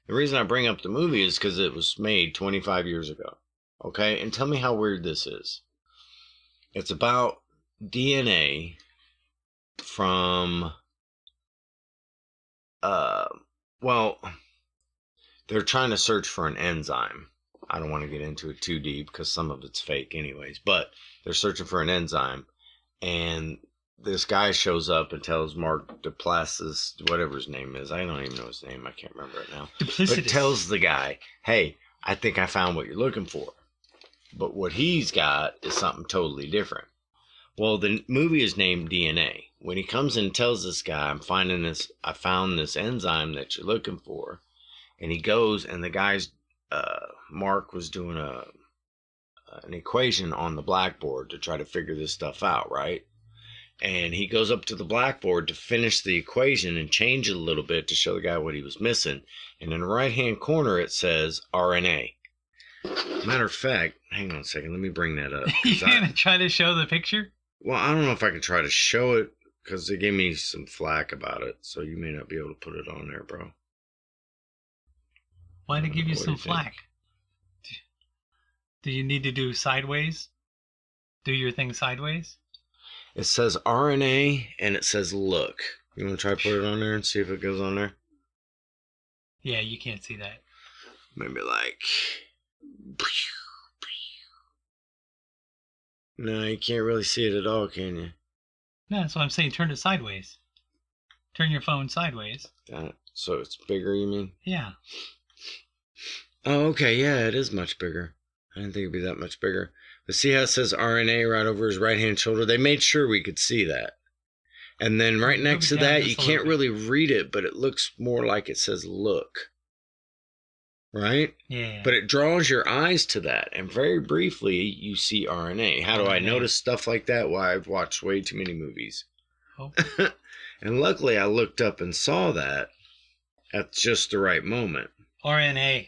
The reason I bring up the movie is because it was made 25 years ago. Okay? And tell me how weird this is. It's about DNA from, well, they're trying to search for an enzyme. I don't want to get into it too deep because some of it's fake anyways, but they're searching for an enzyme, and this guy shows up and tells Mark Duplass, whatever his name is. I don't even know his name. I can't remember it now. But tells the guy, hey, I think I found what you're looking for. But what he's got is something totally different. Well, the movie is named DNA. When he comes and tells this guy, I found this enzyme that you're looking for. And he goes, and the guy's, Mark was doing an equation on the blackboard to try to figure this stuff out, right? And he goes up to the blackboard to finish the equation and change it a little bit to show the guy what he was missing. And in the right-hand corner, it says RNA. Matter of fact, hang on a second. Let me bring that up. You gonna try to show the picture? Well, I don't know if I can try to show it because they gave me some flack about it. So you may not be able to put it on there, bro. Why did it give you some flack? Do you need to do sideways? Do your thing sideways? It says RNA and it says look. You want to try to put it on there and see if it goes on there? Yeah, you can't see that. Maybe like... No, you can't really see it at all, can you? No, that's what I'm saying. Turn it sideways. Turn your phone sideways. So it's bigger, you mean? Yeah. Oh, okay. Yeah, it is much bigger. I didn't think it'd be that much bigger. But see how it says RNA right over his right-hand shoulder? They made sure we could see that. And then right next to that, you can't really read it, but it looks more like it says look. Right? Yeah. But it draws your eyes to that. And very briefly, you see RNA. How do I notice stuff like that? Well, I've watched way too many movies. Oh. And luckily, I looked up and saw that at just the right moment. RNA.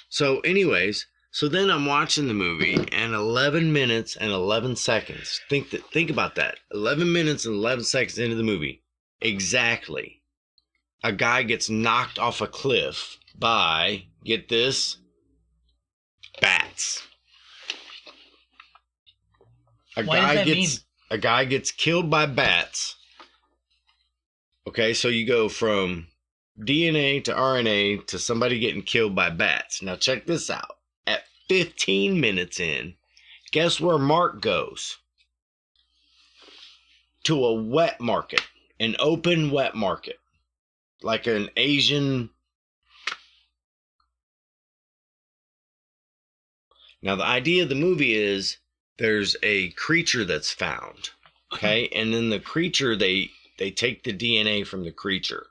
So anyways, so then I'm watching the movie, and 11 minutes and 11 seconds. Think about that. 11 minutes and 11 seconds into the movie. Exactly. A guy gets knocked off a cliff by, get this, bats. A guy gets killed by bats. Okay, so you go from DNA to RNA to somebody getting killed by bats. Now check this out. At 15 minutes in, guess where Mark goes? To a wet market, an open wet market, like an Asian. Now the idea of the movie is there's a creature that's found, okay, and then the creature they take the DNA from the creature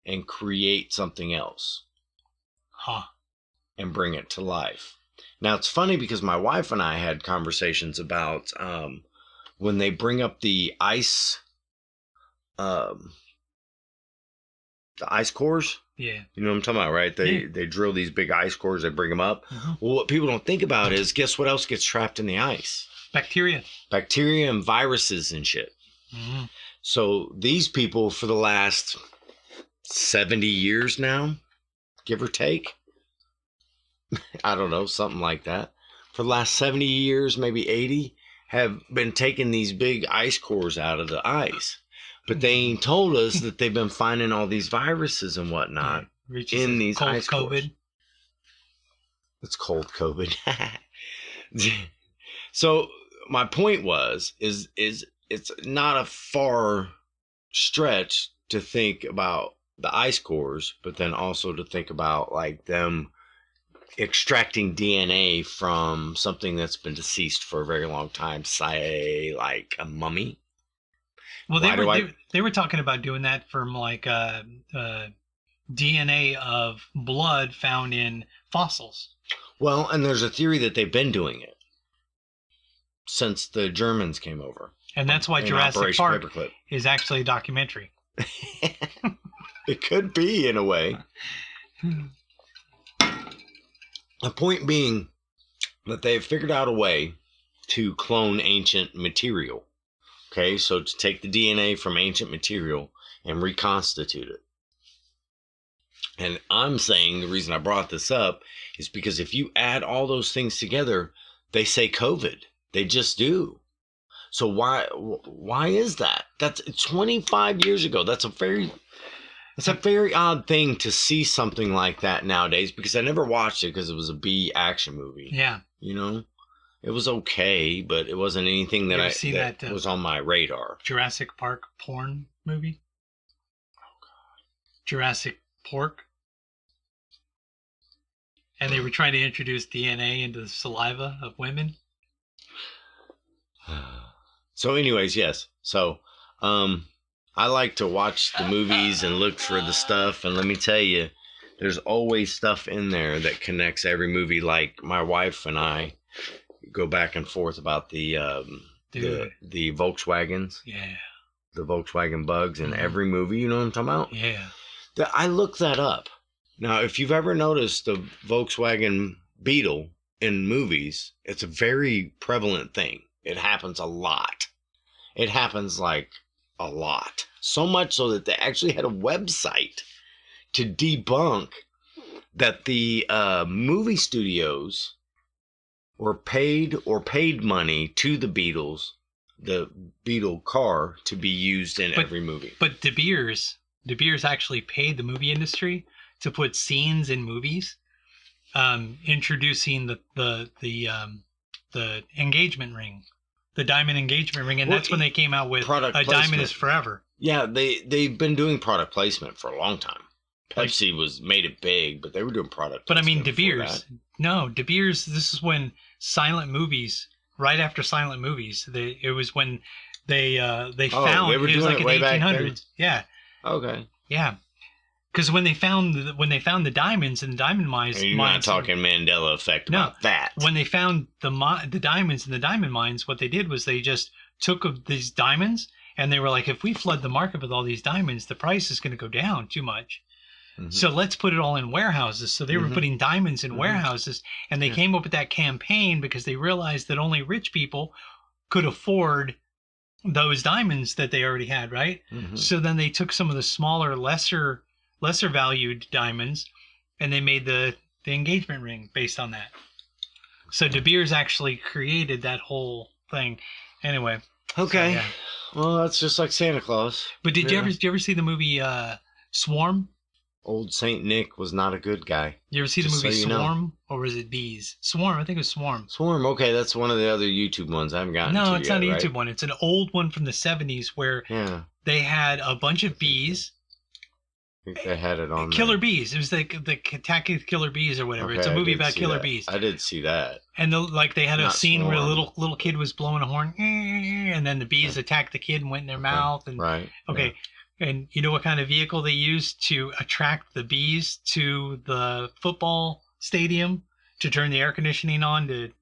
and create something else. Huh. And bring it to life. Now, it's funny because my wife and I had conversations about when they bring up the ice cores. Yeah. You know what I'm talking about, right? They drill these big ice cores, they bring them up. Mm-hmm. Well, what people don't think about is, guess what else gets trapped in the ice? Bacteria. Bacteria and viruses and shit. Mm-hmm. So these people, for the last 70 years now, give or take, I don't know, something like that, for the last 70 years, maybe 80, have been taking these big ice cores out of the ice. But they ain't told us that they've been finding all these viruses and whatnot in these ice cores. It's cold COVID. So my point is it's not a far stretch to think about the ice cores, but then also to think about like them extracting DNA from something that's been deceased for a very long time, say like a mummy. Well, they were talking about doing that from like DNA of blood found in fossils. Well, and there's a theory that they've been doing it since the Germans came over. And that's why Jurassic Operation Park Paperclip. is actually a documentary. It could be, in a way. The point being that they've figured out a way to clone ancient material. Okay, so to take the DNA from ancient material and reconstitute it. And I'm saying the reason I brought this up is because if you add all those things together, they say COVID. They just do. So why is that? That's 25 years ago. It's a very odd thing to see something like that nowadays, because I never watched it because it was a B action movie. Yeah. You know, it was okay, but it wasn't anything that that was on my radar. Jurassic Park porn movie? Oh, God. Jurassic Pork? And they were trying to introduce DNA into the saliva of women? So anyways, yes. So, I like to watch the movies and look for the stuff. And let me tell you, there's always stuff in there that connects every movie. Like my wife and I go back and forth about the Volkswagens. Yeah. The Volkswagen bugs in every movie. You know what I'm talking about? Yeah. I looked that up. Now, if you've ever noticed the Volkswagen Beetle in movies, it's a very prevalent thing. It happens a lot. It happens like a lot. So much so that they actually had a website to debunk that the movie studios were paid money to the the Beetle car, to be used in every movie. But De Beers actually paid the movie industry to put scenes in movies, introducing the engagement ring, the diamond engagement ring, and that's when they came out with A Diamond Is Forever. Yeah, they've been doing product placement for a long time. Pepsi made it big, but they were doing product placement. But I mean, De Beers, this is when silent movies, right after silent movies, it was when they found, they were it was doing like it way in the back 1800s. then? Yeah. Okay. Yeah. Because when they found the diamonds in the diamond mines, you're not talking Mandela effect about that. When they found the diamonds in the diamond mines, what they did was they just took these diamonds and they were like, if we flood the market with all these diamonds, the price is going to go down too much. Mm-hmm. So let's put it all in warehouses. So they were putting diamonds in warehouses, and they came up with that campaign because they realized that only rich people could afford those diamonds that they already had, right? Mm-hmm. So then they took some of the smaller, lesser valued diamonds, and they made the engagement ring based on that. So De Beers actually created that whole thing. Anyway. Okay. So, yeah. Well, that's just like Santa Claus. But did you ever see the movie Swarm? Old Saint Nick was not a good guy. You ever see the movie Swarm? Or was it Bees? Swarm. I think it was Swarm. Swarm. Okay, that's one of the other YouTube ones I haven't gotten to yet. No, it's not a YouTube one. It's an old one from the 70s where they had a bunch of bees. I think they had it on Killer Bees. It was the Attack of Killer Bees or whatever. Okay, it's a movie about killer bees. I did see that. And they had a scene where a little kid was blowing a horn, and then the bees attacked the kid and went in their mouth. And okay. Yeah. And you know what kind of vehicle they used to attract the bees to the football stadium to turn the air conditioning on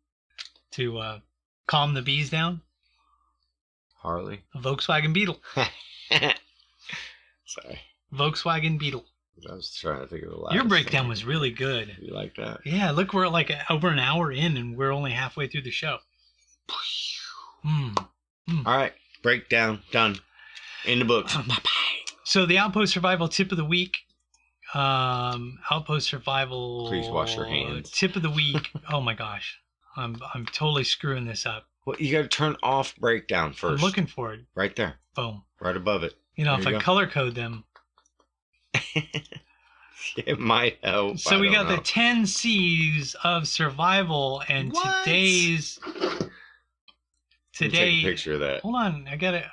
to calm the bees down? Harley. A Volkswagen Beetle. Sorry. Volkswagen Beetle. I was trying to think of the last. Your breakdown was really good. You like that? Yeah, look, we're like over an hour in, and we're only halfway through the show. All right, breakdown done. In the books. So the Outpost Survival tip of the week. Outpost Survival. Please wash your hands. Tip of the week. Oh my gosh, I'm totally screwing this up. Well, you got to turn off breakdown first. I'm looking for it. Right there. Boom. Right above it. You know, if I color code them. It might help. So we got the 10 C's of survival, and today's. Today. Take a picture of that. Hold on, I gotta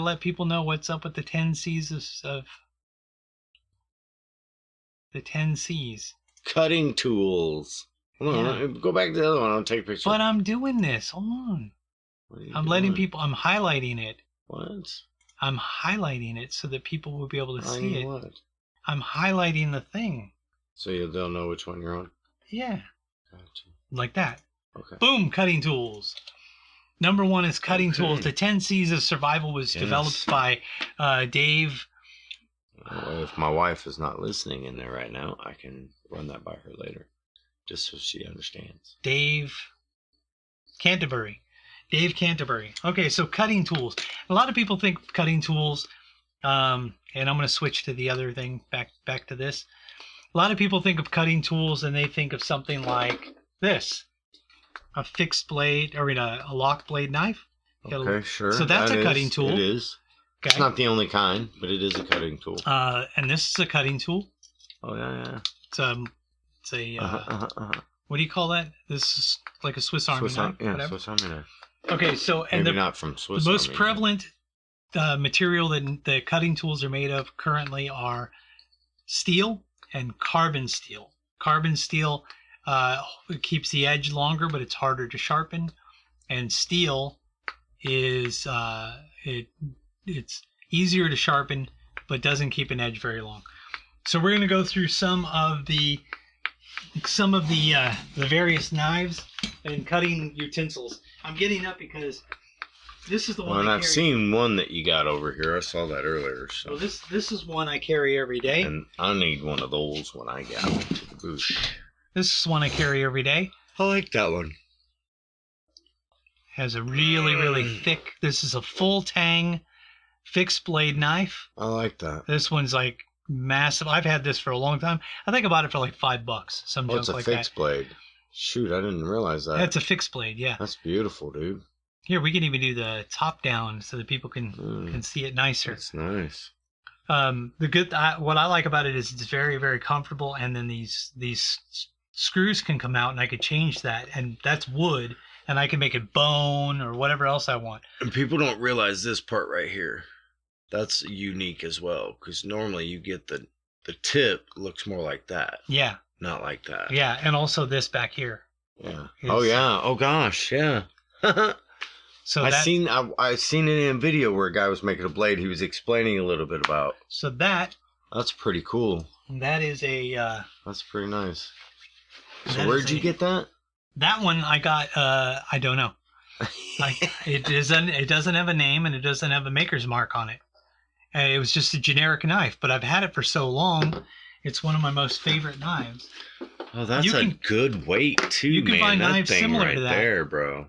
let people know what's up with the 10 C's of the 10 C's. cutting tools. Hold on, Yeah. go back to the other one. I'll take a picture. But I'm doing this. Hold on. What are you I'm letting doing? people. I'm highlighting it. What? I'm highlighting it so that people will be able to see it. What? I'm highlighting the thing. So they'll know which one you're on. Yeah, Gotcha. like that. Okay. Boom, cutting tools. Number one is cutting Okay. tools. The 10 C's of Survival was developed by Dave. Well, if my wife is not listening in there right now, I can run that by her later, just so she understands. Dave Canterbury. Okay, so cutting tools. A lot of people think cutting tools, and I'm going to switch to the other thing, back to this. A lot of people think of cutting tools and they think of something like this. A fixed blade, or a lock blade knife. Okay, sure. So that's a cutting tool. It is. Okay. It's not the only kind, but it is a cutting tool. And this is a cutting tool. Oh, yeah. It's a what do you call that? This is like a Swiss Army knife. Yeah, Swiss Army knife. Okay, so and Maybe not from Swiss the most Army, prevalent material that the cutting tools are made of currently are steel and carbon steel. Carbon steel it keeps the edge longer, but it's harder to sharpen. And steel is it's easier to sharpen, but doesn't keep an edge very long. So we're going to go through some of the various knives and cutting utensils. I'm getting up because this is the one. And I I've carry. seen one that you got over here. I saw that earlier. So. Well, this is one I carry every day. And I need one of those when I get out to the booth. This is one I carry every day. I like that one. Has a really thick. This is a full tang fixed blade knife. I like that. This one's like massive. I've had this for a long time. I think I bought it for like $5. Some Oh, junk it's a like fixed that. blade. Shoot, I didn't realize that. That's a fixed blade. Yeah. That's beautiful, dude. Here we can even do the top down so that people can see it nicer. That's nice. What I like about it is it's very, very comfortable, and then these screws can come out, and I could change that, and that's wood, and I can make it bone or whatever else I want. And people don't realize this part right here. That's unique as well, because normally you get the tip looks more like that. Yeah. Not like that. Yeah, and also this back here. Yeah. Is- Oh yeah. Oh gosh. Yeah. So I that, seen it in a video where a guy was making a blade. He was explaining a little bit about. so that That's pretty cool. is a That's pretty nice. that So where'd is you a- get that? that one I got. I don't know. It doesn't have a name, and it doesn't have a maker's mark on it. It was just a generic knife, but I've had it for so long. It's one of my most favorite knives. Oh, that's You a can- good weight too, you can man. buy That knives thing similar right to that. there, bro.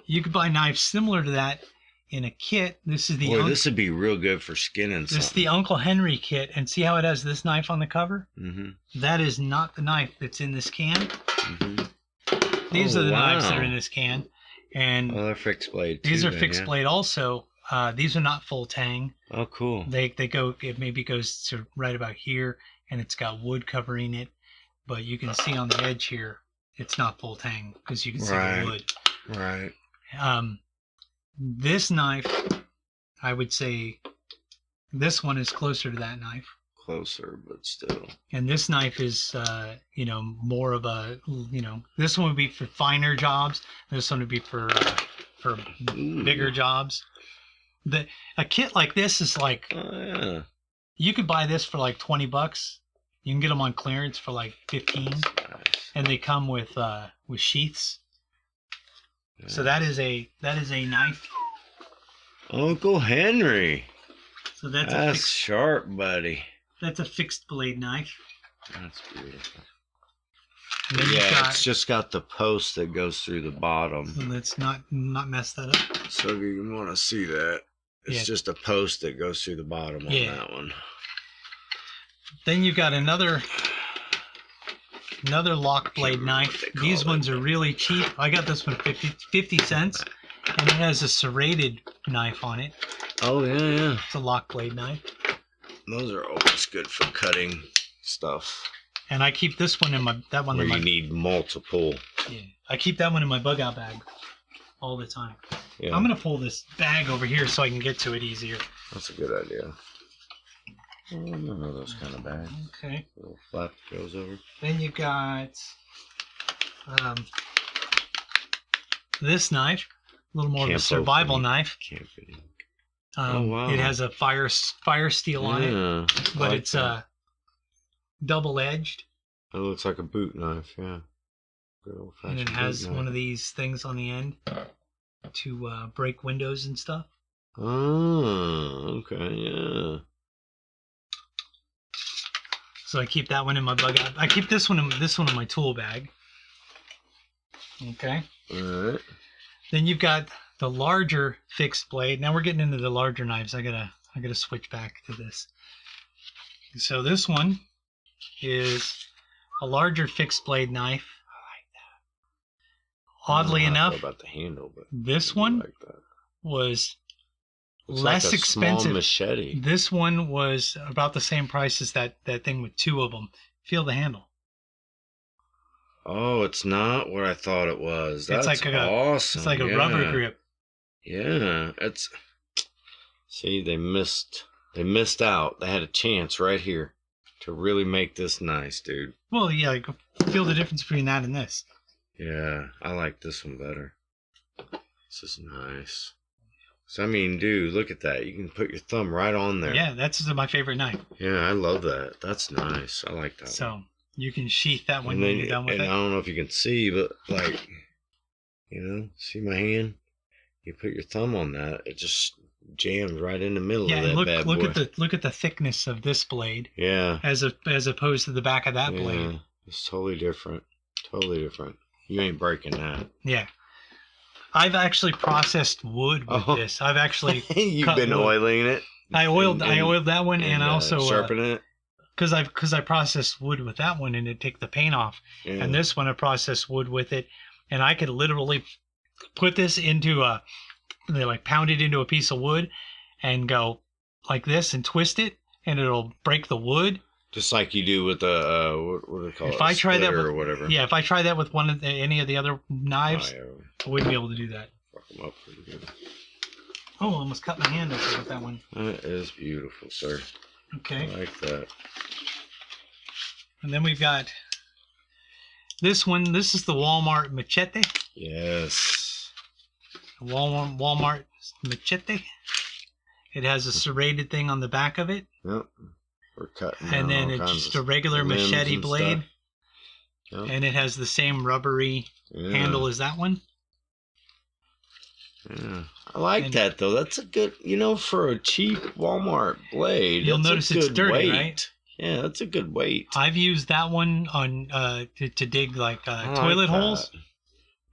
You could buy knives similar to that in a kit. This is the Boy, this would be real good for skinning this is something. the Uncle Henry kit, and see how it has this knife on the cover? Mm-hmm. That is not the knife that's in this can. Mm-hmm. These Oh, are the knives that wow. are in this can, and Oh, they're fixed blade. these too, are then, fixed yeah? blade also. These are not full tang. Oh, cool. They go, it maybe goes to right about here, and it's got wood covering it, but you can see on the edge here it's not full tang because you can see Right. the wood. Right. This knife, I would say this one is closer to that knife, Closer, but still. and this knife is more of a, this one would be for finer jobs, this one would be for Ooh. bigger jobs. A kit like this is like, Oh, yeah. you could buy this for like $20. You can get them on clearance for like 15, Nice. and they come with sheaths. So Yeah. that is a knife. Uncle Henry. So that's That's sharp, buddy. a fixed blade knife. That's beautiful. And then you've Yeah, got, it's just got the post that goes through the bottom. let's not mess that up. So you want to see that. It's Yeah. just a post that goes through the bottom on Yeah. that one. Then you've got another lock blade remember what knife. they call These it. ones are really cheap. I got this one 50 cents, and it has a serrated knife on it. Oh, yeah. It's a lock blade knife. Those are always good for cutting stuff. And I keep this one Where in you my need multiple. yeah. I keep that one in my bug out bag all the time. Yeah, I'm gonna pull this bag over here so I can get to it easier. that's a good idea. Oh, no, those kind of bad. Okay. The little flap goes over. Then you've got this knife, a little more of a Campo survival Finito. knife. Camping. It has a fire steel on it, Yeah, but like it's that. double edged, It looks like a boot knife, yeah. Good and old-fashioned it has boot one knife. of these things on the end to break windows and stuff. Oh, okay, yeah. So I keep that one in my bug out. I keep this one in my tool bag. Okay. All right. Then you've got the larger fixed blade. Now we're getting into the larger knives. I gotta switch back to this. So this one is a larger fixed blade knife. Oddly I don't know how I enough, feel about the handle, but this I do one like that. was Looks less like a expensive. Small machete. This one was about the same price as that thing with two of them. Feel the handle. Oh, it's not what I thought it was. That's It's like awesome. It's like a rubber grip. Yeah, it's. See, they missed out. They had a chance right here to really make this nice, dude. Well, yeah, like, feel the difference between that and this. Yeah, I like this one better. This is nice. So, I mean, dude, look at that. You can put your thumb right on there. Yeah, that's my favorite knife. Yeah, I love that. That's nice. I like that one. So you can sheath that one And when then, you're done with and it. I don't know if you can see, but like, you know, see my hand? You put your thumb on that, it just jams right in the middle Yeah, of and that look bad boy. look at the thickness of this blade Yeah. as opposed to the back of that blade. It's totally different. Totally different. You ain't breaking that. Yeah. I've actually processed wood with this. I've actually You've cut been wood. oiling it. I oiled that one, and I also sharpening it. because I processed wood with that one and it take the paint off. Yeah. And this one I processed wood with it, and I could literally put this into pound it into a piece of wood and go like this and twist it, and it'll break the wood. Just like you do with the what do they call it? If I try that with or whatever. Yeah, if I try that with any of the other knives, I wouldn't be able to do that. Fuck them up pretty good. Oh, I almost cut my hand open with that one. That is beautiful, sir. Okay. I like that. And then we've got this one. This is the Walmart Machete. Yes. Walmart Machete. It has a serrated thing on the back of it. Yep. We're cutting. And then it's just a regular machete blade. Yep. And it has the same rubbery handle as that one. Yeah. I like that though. That's a good, for a cheap Walmart blade. You'll notice it's dirty, weight. Right? Yeah, that's a good weight. I've used that one on to dig toilet holes.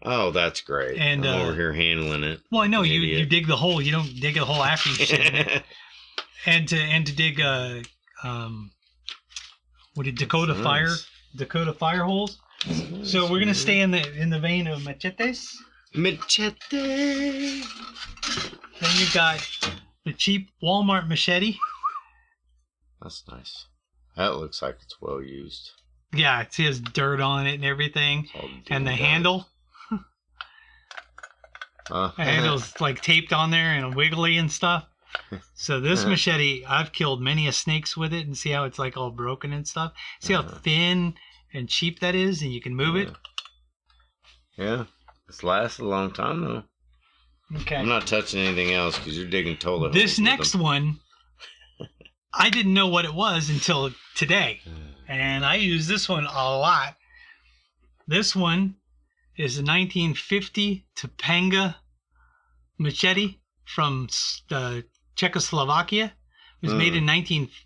Oh, that's great. And I'm over here handling it. Well, I know you dig the hole. You don't dig a hole after you shit in it. And to dig Dakota fire holes. Nice, So we're gonna man. stay in the vein of machetes. Machete. Then you've got the cheap Walmart machete. That's nice. That looks like it's well used. Yeah, it has dirt on it and everything. And the handle. The handle's like taped on there and wiggly and stuff. So this machete, I've killed many a snakes with it, and see how it's like all broken and stuff. See how thin and cheap that is, and you can move it. Yeah, it's lasted a long time though. Okay. I'm not touching anything else because you're digging toilet holes This with next them. one, I didn't know what it was until today, and I use this one a lot. This one is a 1950 Topanga machete from Czechoslovakia. It was made in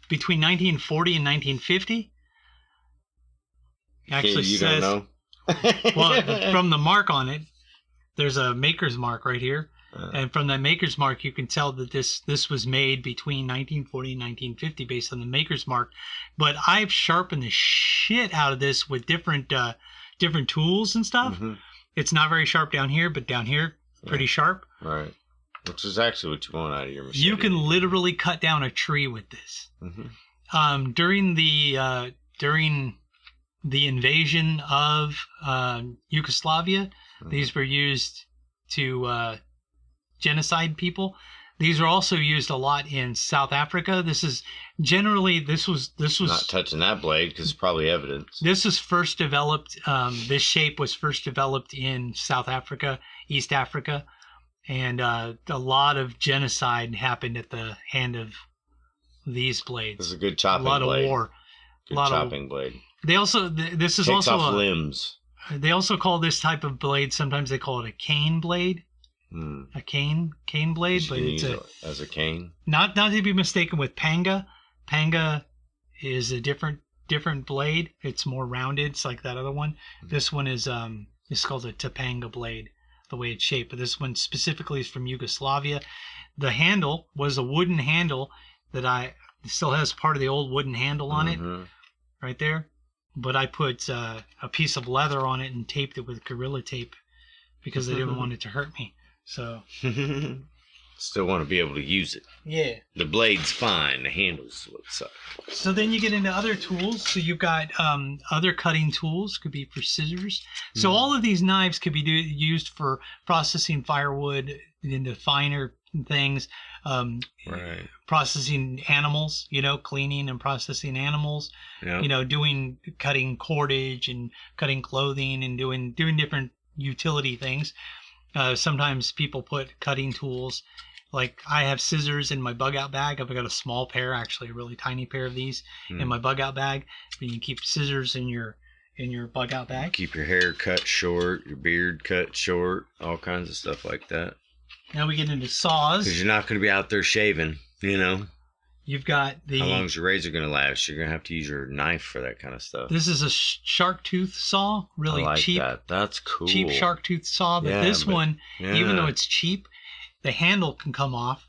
between 1940 and 1950. Actually you says, don't know? well, from the mark on it, there's a maker's mark right here. And from that maker's mark, you can tell that this was made between 1940 and 1950 based on the maker's mark. But I've sharpened the shit out of this with different tools and stuff. Mm-hmm. It's not very sharp down here, but down here, pretty sharp. Right. Which is actually what you want out of your machete. You can literally cut down a tree with this. Mm-hmm. During the invasion of Yugoslavia, these were used to genocide people. These are also used a lot in South Africa. This was Not touching that blade because it's probably evidence. This was first developed. This shape was first developed in South Africa, East Africa, and a lot of genocide happened at the hand of these blades. This is a good chopping blade. A lot blade. of war. Good chopping blade. They also this is Takes also off limbs. They also call this type of blade. Sometimes they call it a cane blade. A cane blade, but it's as a cane. Not to be mistaken with panga. Panga is a different blade. It's more rounded. It's like that other one. This one is it's called a Topanga blade, the way it's shaped. But this one specifically is from Yugoslavia. The handle was a wooden handle that still has part of the old wooden handle on it, right there. But I put a piece of leather on it and taped it with Gorilla Tape because I didn't want it to hurt me. So still want to be able to use it. Yeah. The blade's fine. The handle's what sucks. So then you get into other tools. So you've got other cutting tools. Could be for scissors. So all of these knives could be used for processing firewood into finer things. Right. Processing animals. Cleaning and processing animals. Yep. Cutting cordage and cutting clothing and doing different utility things. Sometimes people put cutting tools, like I have scissors in my bug out bag. I've got a small pair, actually a really tiny pair of these in my bug out bag. But you keep scissors in your bug out bag. Keep your hair cut short, your beard cut short, all kinds of stuff like that. Now we get into saws. Because you're not going to be out there shaving, You've got How long is your razor going to last? You're going to have to use your knife for that kind of stuff. This is a shark tooth saw, really I like cheap. That. That's cool. Cheap shark tooth saw, but this one, even though it's cheap, the handle can come off,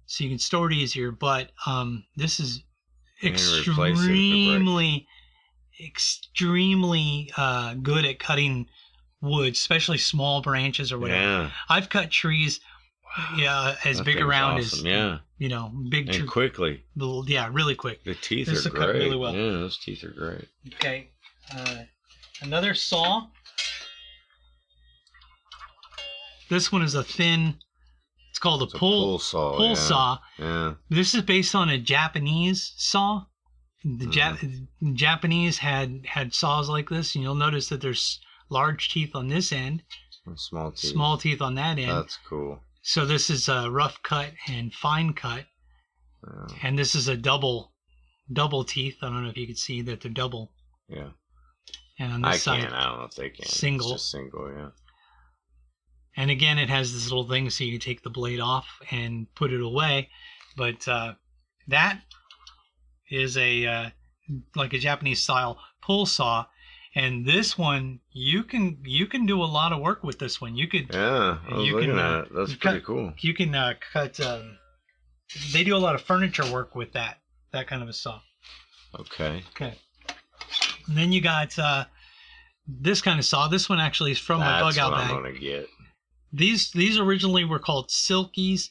so you can store it easier. But this is extremely good at cutting wood, especially small branches or whatever. Yeah. I've cut trees, as big around awesome. as big and quickly. Really quick. The teeth This are will cut great. really well. Yeah, those teeth are great. Okay, another saw. This one is a thin. It's called a pull saw. Pull saw. Yeah. This is based on a Japanese saw. The Japanese had saws like this, and you'll notice that there's large teeth on this end, small teeth on that end. That's cool. So this is a rough cut and fine cut, and this is a double teeth. I don't know if you can see that they're double. Yeah. And on this side, I don't know if they can. Single. It's just single, yeah. And again, it has this little thing so you can take the blade off and put it away. But that is a like a Japanese style pull saw. And this one, you can do a lot of work with this one. You could. Yeah, I was looking at it. That's pretty cool. You can cut. They do a lot of furniture work with that kind of a saw. Okay. And then you got this kind of saw. This one actually is from my bug out bag. That's what I'm gonna get. These originally were called Silkies.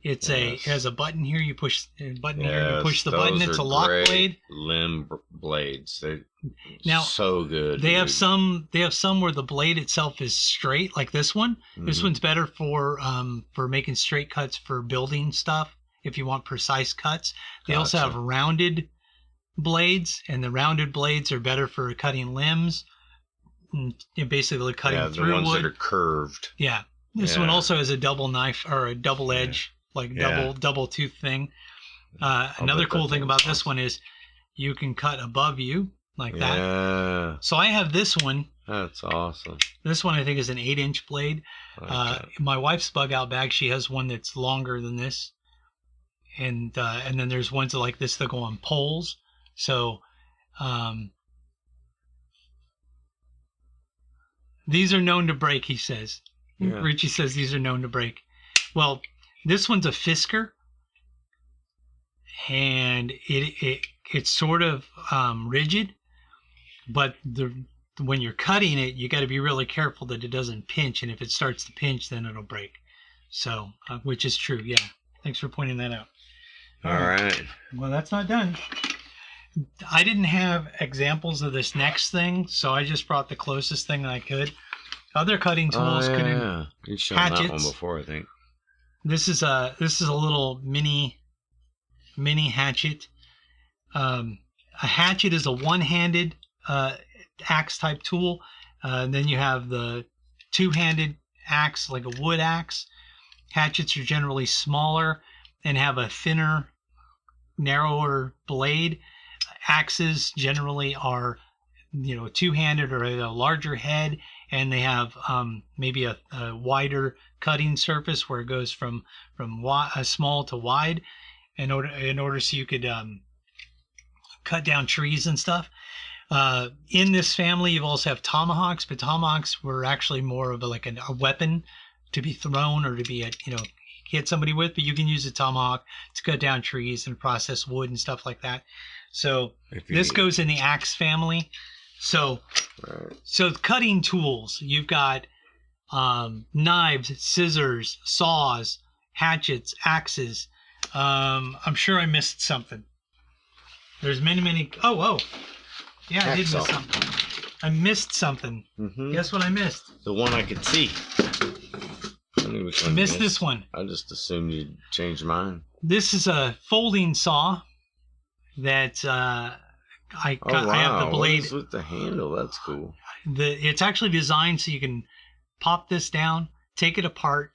It has a button here. You push the button here. You push the button. It's a lock blade. Limb blades. Now so good. They have some where the blade itself is straight, like this one. This one's better for making straight cuts for building stuff. If you want precise cuts, they also have rounded blades, and the rounded blades are better for cutting limbs. And basically cutting through the ones wood. that are curved. Yeah. This one also has a double knife or a double edge, double tooth thing. Another cool thing about this one is you can cut above you like that. So I have this one. That's awesome. This one I think is an 8-inch blade. My wife's bug out bag, she has one that's longer than this. And then there's ones like this that go on poles. So these are known to break, he says. Yeah. Richie says these are known to break. Well, this one's a Fisker, and it's sort of rigid, but when you're cutting it, you got to be really careful that it doesn't pinch, and if it starts to pinch, then it'll break. So, which is true, yeah. Thanks for pointing that out. All right. Well, that's not done. I didn't have examples of this next thing, so I just brought the closest thing I could. Other cutting tools You've shown that one before, I think. This is a little mini hatchet. A hatchet is a one-handed axe type tool. Then you have the two-handed axe, like a wood axe. Hatchets are generally smaller and have a thinner, narrower blade. Axes generally are, two-handed or a larger head, and they have maybe a wider cutting surface where it goes from small to wide, in order so you could cut down trees and stuff. In this family, you also have tomahawks, but tomahawks were actually more of a weapon to be thrown or to be hit somebody with. But you can use a tomahawk to cut down trees and process wood and stuff like that. So this goes in the axe family. So cutting tools, you've got knives, scissors, saws, hatchets, axes. I'm sure I missed something. There's many. Oh. Yeah, I did miss something. I missed something. Mm-hmm. Guess what I missed? The one I could see. I missed this one. I just assumed you'd change mine. This is a folding saw that I have the blade. What is with the handle? That's cool. It's actually designed so you can pop this down, take it apart.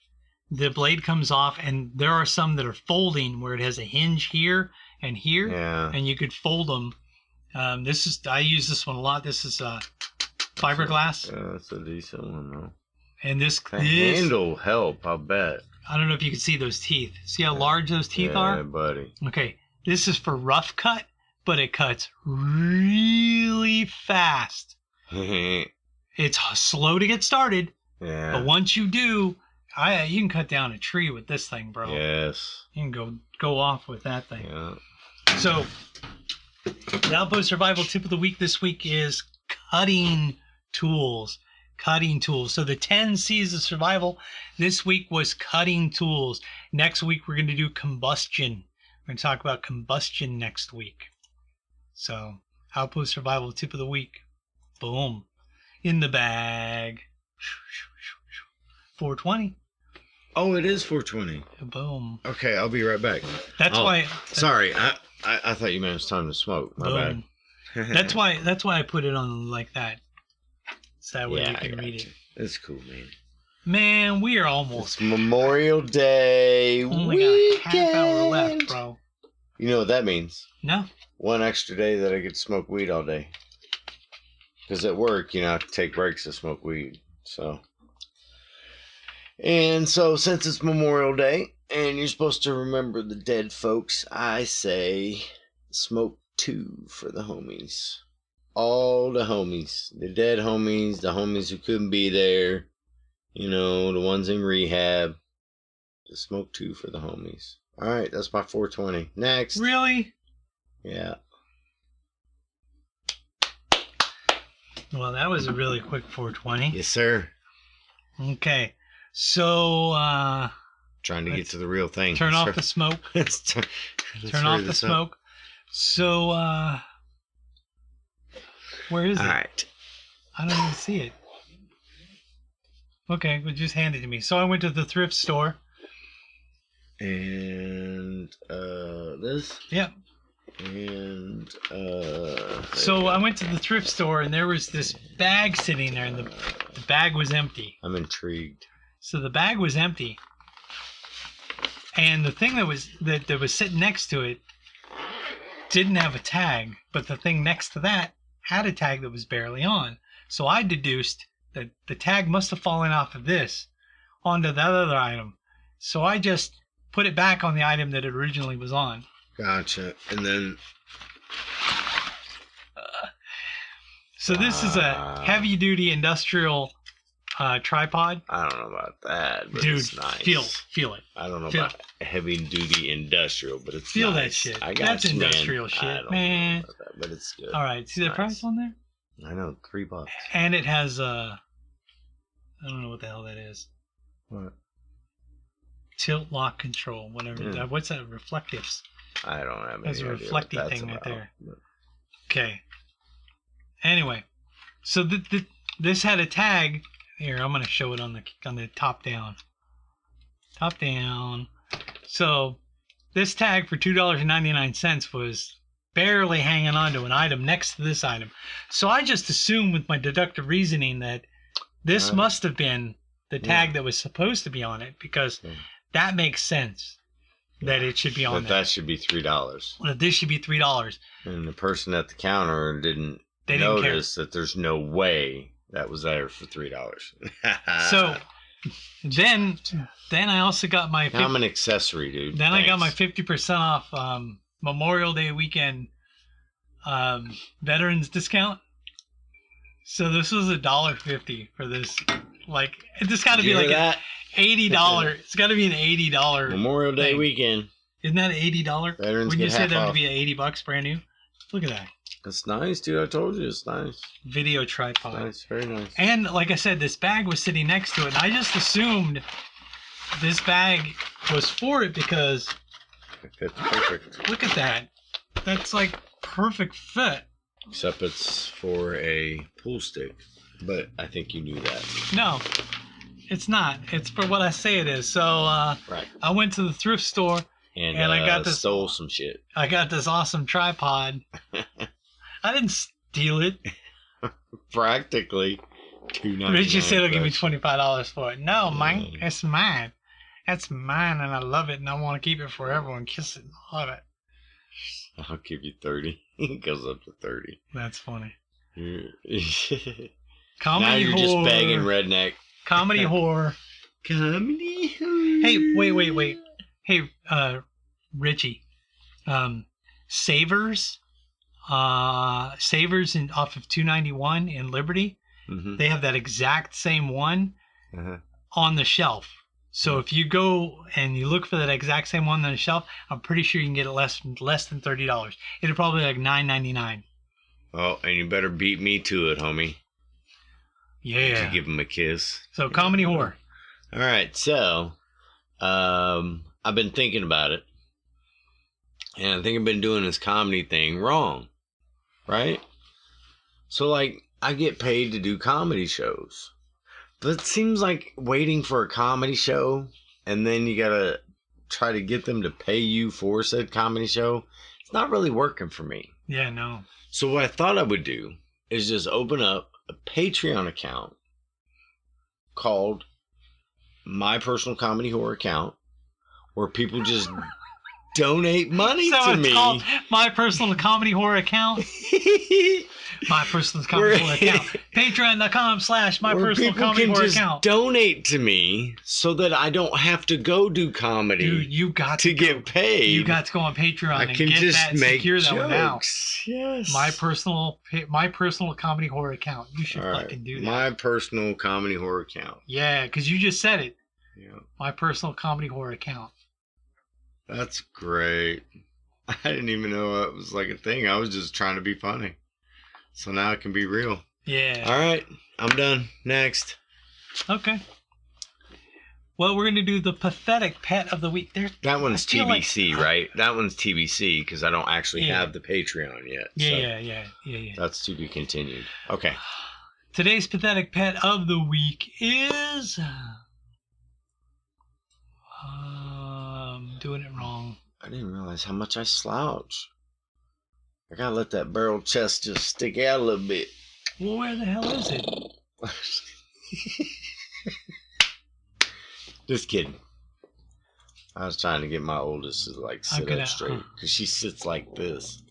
The blade comes off, and there are some that are folding where it has a hinge here and here, and you could fold them. I use this one a lot. This is fiberglass. Yeah, that's a decent one though. And this handle help, I bet. I don't know if you can see those teeth. See how large those teeth are? Yeah, buddy. Okay, this is for rough cut, but it cuts really fast. It's slow to get started. Yeah. But once you do, you can cut down a tree with this thing, bro. Yes. You can go off with that thing. Yeah. So the Outpost Survival tip of the week this week is cutting tools. Cutting tools. So the 10 C's of survival this week was cutting tools. Next week we're going to do combustion. We're going to talk about combustion next week. So Outpost Survival tip of the week. Boom. In the bag. 420. Oh, it is 420. Boom. Okay, I'll be right back. That's why. Sorry, I thought you meant it's time to smoke. My bad. That's why I put it on like that. So that way you can read it. That's cool, man. Man, we are almost it's Memorial Day only weekend. got a half hour left, bro. You know what that means? No. One extra day that I get to smoke weed all day. Because at work, I have to take breaks to smoke weed. And so since it's Memorial Day and you're supposed to remember the dead folks, I say smoke 2 for the homies. All the homies. The dead homies, the homies who couldn't be there, the ones in rehab. Just smoke 2 for the homies. Alright, that's my 420. Next. Really? Yeah. Well, that was a really quick 420. Yes, sir. Okay. So, trying to get to the real thing. Turn off the smoke. Turn off the smoke. So, where is it? All right. I don't even see it. Okay, well, just hand it to me. So I went to the thrift store. And, this? Yep. And, so I went to the thrift store, and there was this bag sitting there, and the bag was empty. I'm intrigued. So the bag was empty. And the thing that was sitting next to it didn't have a tag, but the thing next to that had a tag that was barely on. So I deduced that the tag must have fallen off of this onto that other item. So I just put it back on the item that it originally was on. Gotcha. And then... So this is a heavy-duty industrial tripod. I don't know about that, but dude, it's nice. Feel it. I don't know about heavy-duty industrial, but it's feel nice. That shit. I got That's you, industrial shit, I don't man. know about that, but it's good. All right, see the price on there? I know, $3. And it has I don't know what the hell that is. What? Tilt lock control, whatever. Yeah. What's that? Reflectives. I don't have any There's a idea reflecty what that's thing about, right there. But... Okay. Anyway, so this had a tag. Here, I'm gonna show it on the top down. Top down. So this tag for $2.99 was barely hanging on to an item next to this item. So I just assumed with my deductive reasoning that this must have been the tag that was supposed to be on it, because that makes sense that it should be on there. That should be $3. That this should be $3. And the person at the counter didn't notice that there's no way that was there for $3. So then I also got my... I'm an accessory, dude. Then I got my 50% off Memorial Day weekend veterans discount. So this was $1.50 for this. Like, it's got to be like an $80. It's got to be an $80 Memorial Day weekend. Isn't that $80? Veterans when you said that off. would be $80 brand new. Look at that. That's nice, dude. I told you it's nice. Video tripod. Nice, very nice. And like I said, this bag was sitting next to it. And I just assumed this bag was for it because It fits perfect. look at that. That's like perfect fit. Except it's for a pool stick. But I think you knew that. No, it's not. It's for what I say it is. So Right. I went to the thrift store And I got this. stole some shit. I got this awesome tripod. I didn't steal it. Practically $2.99. Richie said he'll give me $25 for it. No, Yeah. man, it's mine. That's mine, and I love it, and I want to keep it forever and kiss it and love it. I'll give you 30. It goes up to 30. That's funny. Now Comedy you're horror. just begging redneck. Comedy horror. Comedy horror. Hey, wait. Hey, Richie. Savers. Savers off of 291 in Liberty. Mm-hmm. They have that exact same one Uh-huh. on the shelf. So if you go and you look for that exact same one on the shelf, I'm pretty sure you can get it less than $30. It'll probably be like $9.99. Oh, and you better beat me to it, homie. Yeah. To give him a kiss. So comedy horror. All right, so I've been thinking about it, and I think I've been doing this comedy thing wrong, right? So like, I get paid to do comedy shows, but it seems like waiting for a comedy show and then you gotta try to get them to pay you for said comedy show. It's not really working for me. Yeah, no. So what I thought I would do is just open up a Patreon account called My Personal Comedy Horror Account, where people just donate money So to it's me. called My Personal Comedy Horror Account. My Personal Comedy Horror Account. Patreon.com/My where Personal people Comedy can Horror just Account. donate to me so that I don't have to go do comedy Dude, you got to get paid. You got to go on Patreon I and can get just that, make secure that one out. jokes. Yes. My personal comedy horror account. You should All right. fucking do that. My Personal Comedy Horror Account. Yeah, because you just said it. Yeah. My personal comedy horror account. That's great. I didn't even know it was like a thing. I was just trying to be funny. So now it can be real. Yeah. All right. I'm done. Next. Okay. Well, we're going to do the pathetic pet of the week. That one's I feel like- TBC, right? That one's TBC because I don't actually Yeah. have the Patreon yet. Yeah. That's to be continued. Okay. Today's pathetic pet of the week is... doing it wrong. I didn't realize how much I slouch. I gotta let that barrel chest just stick out a little bit. Well, where the hell is it? Just kidding. I was trying to get my oldest to like sit gonna- up straight because she sits like this.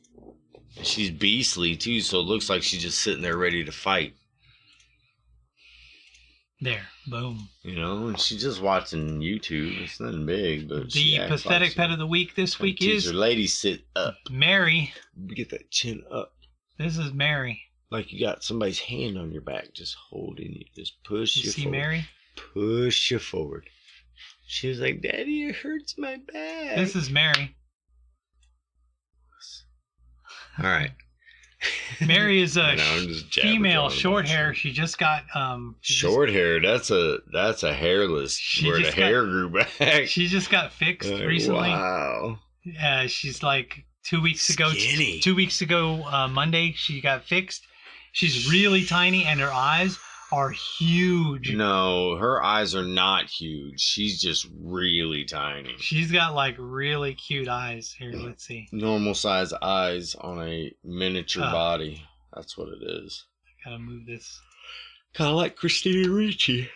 And she's beastly too, so it looks like she's just sitting there ready to fight. There. Boom. You know, and she's just watching YouTube. It's nothing big, but The pathetic pet of the week this week Teach is her lady sit up. Mary. Get that chin up. This is Mary. Like you got somebody's hand on your back, just holding you. Just push You you see forward. Mary? Push you forward. She was like, Daddy, it hurts my back. This is Mary. All right. Mary is I a know, I'm just female, jabber-jawing short about hair. shit. She just got Short hair. That's a hairless She where the just got- hair grew back. She just got fixed recently. Wow. She's like 2 weeks ago. Skinny. 2 weeks ago, Monday, she got fixed. She's really tiny, and her eyes are huge. No, her eyes are not huge. She's just really tiny. She's got like really cute eyes. Here, let's see. Normal size eyes on a miniature body. That's what it is. Gotta move this. Kind of like Christina Ricci.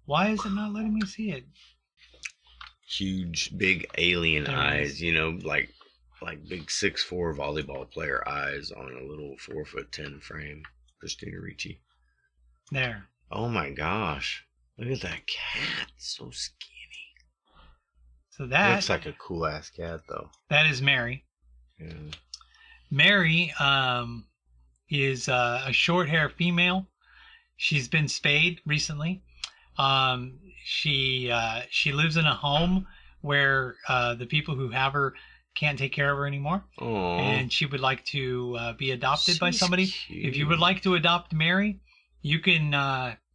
Why is it not letting me see it? Huge, big alien There it eyes. is. You know, like big 6'4" volleyball player eyes on a little 4'10" frame. Christina Ricci. There. Oh my gosh. Look at that cat. So skinny. So that Looks like a cool ass cat though. that is Mary. Yeah. Mary is a short hair female. She's been spayed recently. She lives in a home where the people who have her can't take care of her anymore, Oh. and she would like to be adopted by She's somebody. cute. If you would like to adopt Mary, you can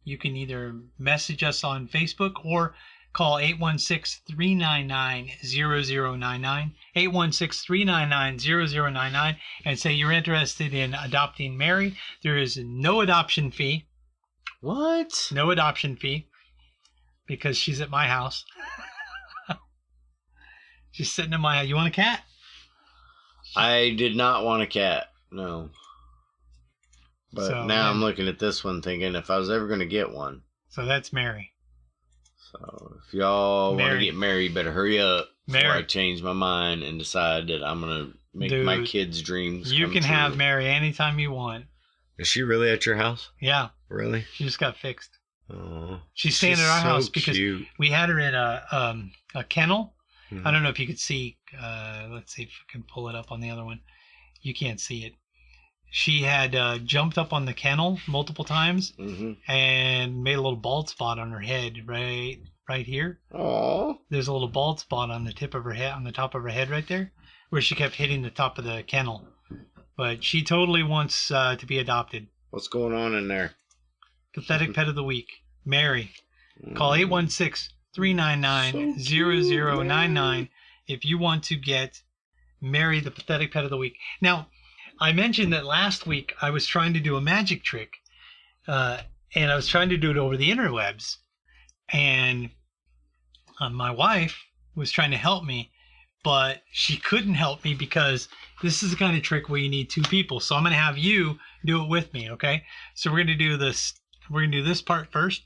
either message us on Facebook or call 816-399-0099, 816-399-0099, and say you're interested in adopting Mary. There is no adoption fee. What? No adoption fee because she's at my house. She's sitting in my house. You want a cat? I did not want a cat. No. But So, now I'm yeah. looking at this one thinking if I was ever going to get one. So that's Mary. So if y'all want to Mary. get married, you better hurry up before Mary. I change my mind and decide that I'm going to make my Dude, kids' dreams You come can true. have Mary anytime you want. Is she really at your house? Yeah, Really? she just got fixed. Oh. She's staying at our so house because cute. we had her in a kennel. Mhm. I don't know if you could see. Let's see if I can pull it up on the other one. You can't see it. She had jumped up on the kennel multiple times Mhm. and made a little bald spot on her head right here. Aw. There's a little bald spot on the tip of her head, on the top of her head right there, where she kept hitting the top of the kennel. But she totally wants to be adopted. What's going on in there? Pathetic Pet of the Week, Mary. Call Mm. 816-399-0099 if you want to get Mary, the Pathetic Pet of the Week. Now, I mentioned that last week I was trying to do a magic trick, and I was trying to do it over the interwebs, and my wife was trying to help me, but she couldn't help me because this is the kind of trick where you need two people. So I'm going to have you do it with me, okay? So we're going to do this. We're going to do this part first.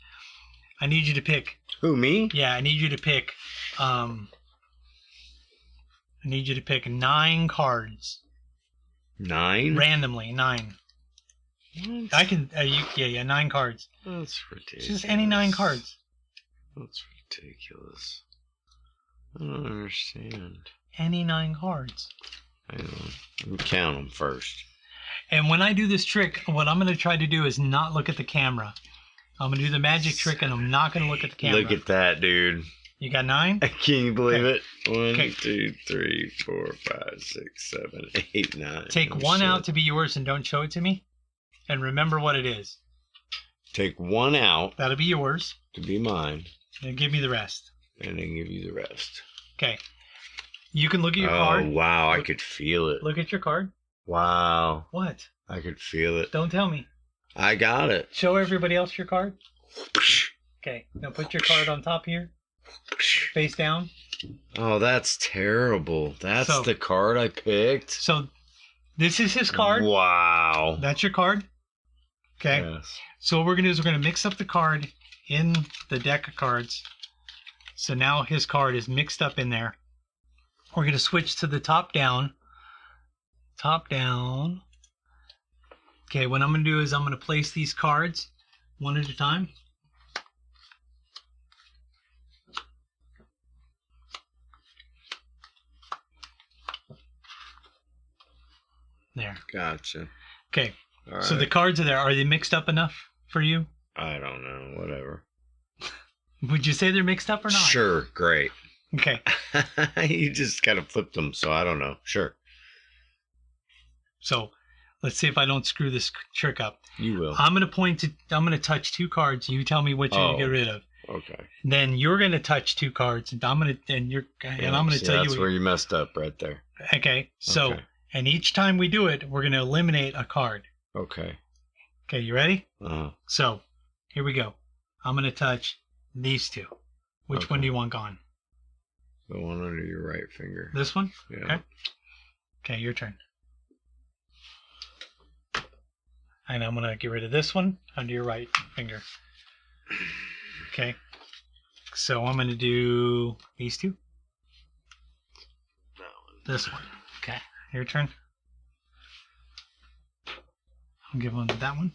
I need you to pick. Who, me? Yeah, I need you to pick. I need you to pick 9 cards 9? randomly. 9. What? I can. 9 cards. That's ridiculous. Just any 9 cards. That's ridiculous. I don't understand. Any 9 cards. Hang on. Let me count them first. And when I do this trick, what I'm going to try to do is not look at the camera. I'm going to do the magic trick, and I'm not going to look at the camera. Look at that, dude. You got 9? Can you believe Okay. it? 1, Okay. 2, 3, 4, 5, 6, 7, 8, 9. Take Oh, one shit. out to be yours and don't show it to me. And remember what it is. Take one out That'll be yours. to be mine, And give me the rest. and then give you the rest. Okay. You can look at your Oh, card. wow. I Look- could feel it. Look at your card. Wow. What? I could feel it. Don't tell me. I got it. Show everybody else your card. Okay. Now put your card on top here. Face down. Oh, that's terrible. That's So- the card I picked. So this is his card. Wow. That's your card. Okay. Yes. So what we're going to do is we're going to mix up the card in the deck of cards. So now his card is mixed up in there. We're going to switch to the top down. Top down. Okay, what I'm going to do is I'm going to place these cards one at a time. There. Gotcha. Okay, All so the right. cards are there. Are they mixed up enough for you? I don't know. Whatever. Would you say they're mixed up or not? Sure. Great. Okay. You just kind of flipped them, so I don't know. Sure. So let's see if I don't screw this trick up. You will. I'm gonna touch 2 cards. You tell me which one to get Oh. rid of. Okay. Then you're gonna touch 2 cards, and I'm gonna See, tell that's you. where you messed up right there. Okay. So Okay. and each time we do it, we're gonna eliminate a card. Okay. Okay, you ready? Uh-huh. So here we go. I'm going to touch these two. Which one Okay. do you want gone? The one under your right finger. This one? Yeah. Okay. Okay, your turn. And I'm going to get rid of this one under your right finger. Okay. So I'm going to do these two. That one. This one. Okay. Your turn. I'll give one to that one.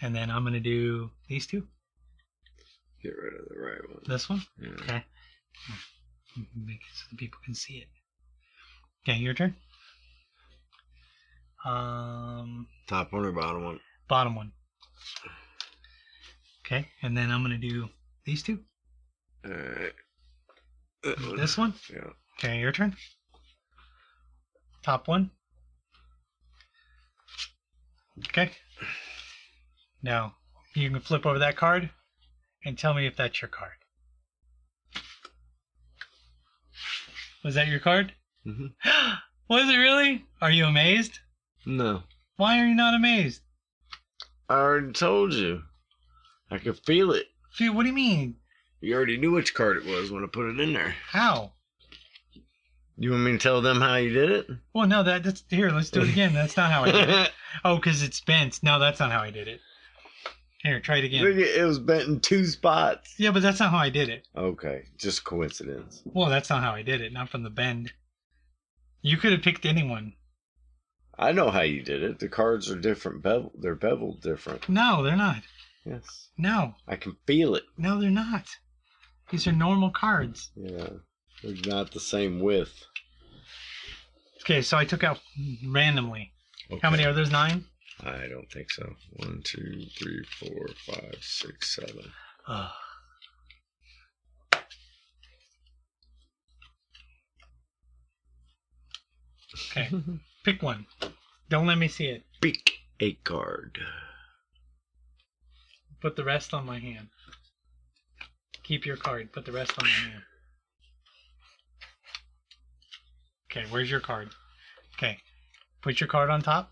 And then I'm going to do these two. Get rid of the right one. This one. Yeah. Okay. Make it so the people can see it. Okay, your turn. Top one or bottom one? Bottom one. Okay, and then I'm going to do these two. Alright. That one. This one. Yeah. Okay, your turn. Top one. Okay. Now, you can flip over that card and tell me if that's your card. Was that your card? Mm-hmm. Was it really? Are you amazed? No. Why are you not amazed? I already told you. I could feel it. Dude, what do you mean? You already knew which card it was when I put it in there. How? You want me to tell them how you did it? Well, no, that's here. Let's do it again. That's not how I did it. Oh, because it's bent. No, that's not how I did it. Here, try it again. Look, it was bent in 2 spots. Yeah, but that's not how I did it. Okay, just coincidence. Well, that's not how I did it. Not from the bend. You could have picked anyone. I know how you did it. The cards are different. They're beveled different. No, they're not. Yes. No. I can feel it. No, they're not. These are normal cards. Yeah. They're not the same width. Okay, so I took out randomly. Okay. How many are those? 9? I don't think so. 1, 2, 3, 4, 5, 6, 7. Ugh. Okay, pick one. Don't let me see it. Pick a card. Put the rest on my hand. Keep your card. Put the rest on my hand. Okay, where's your card? Okay, put your card on top.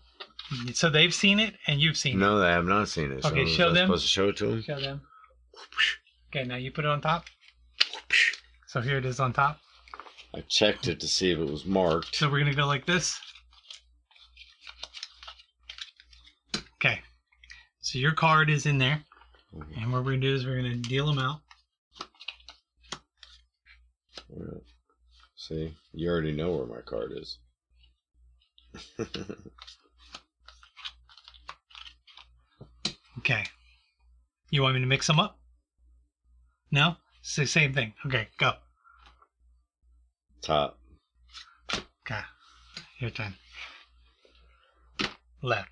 So they've seen it and you've seen No, they have not seen it. Okay, so show was I them. supposed to show it to it. them? Show them. Okay, now you put it on top. So here it is on top. I checked it to see if it was marked. So we're going to go like this. Okay. So your card is in there. And what we're going to do is we're going to deal them out. Alright. See, you already know where my card is. Okay. You want me to mix them up? No? It's the same thing. Okay, go. Top. Okay. Your turn. Left.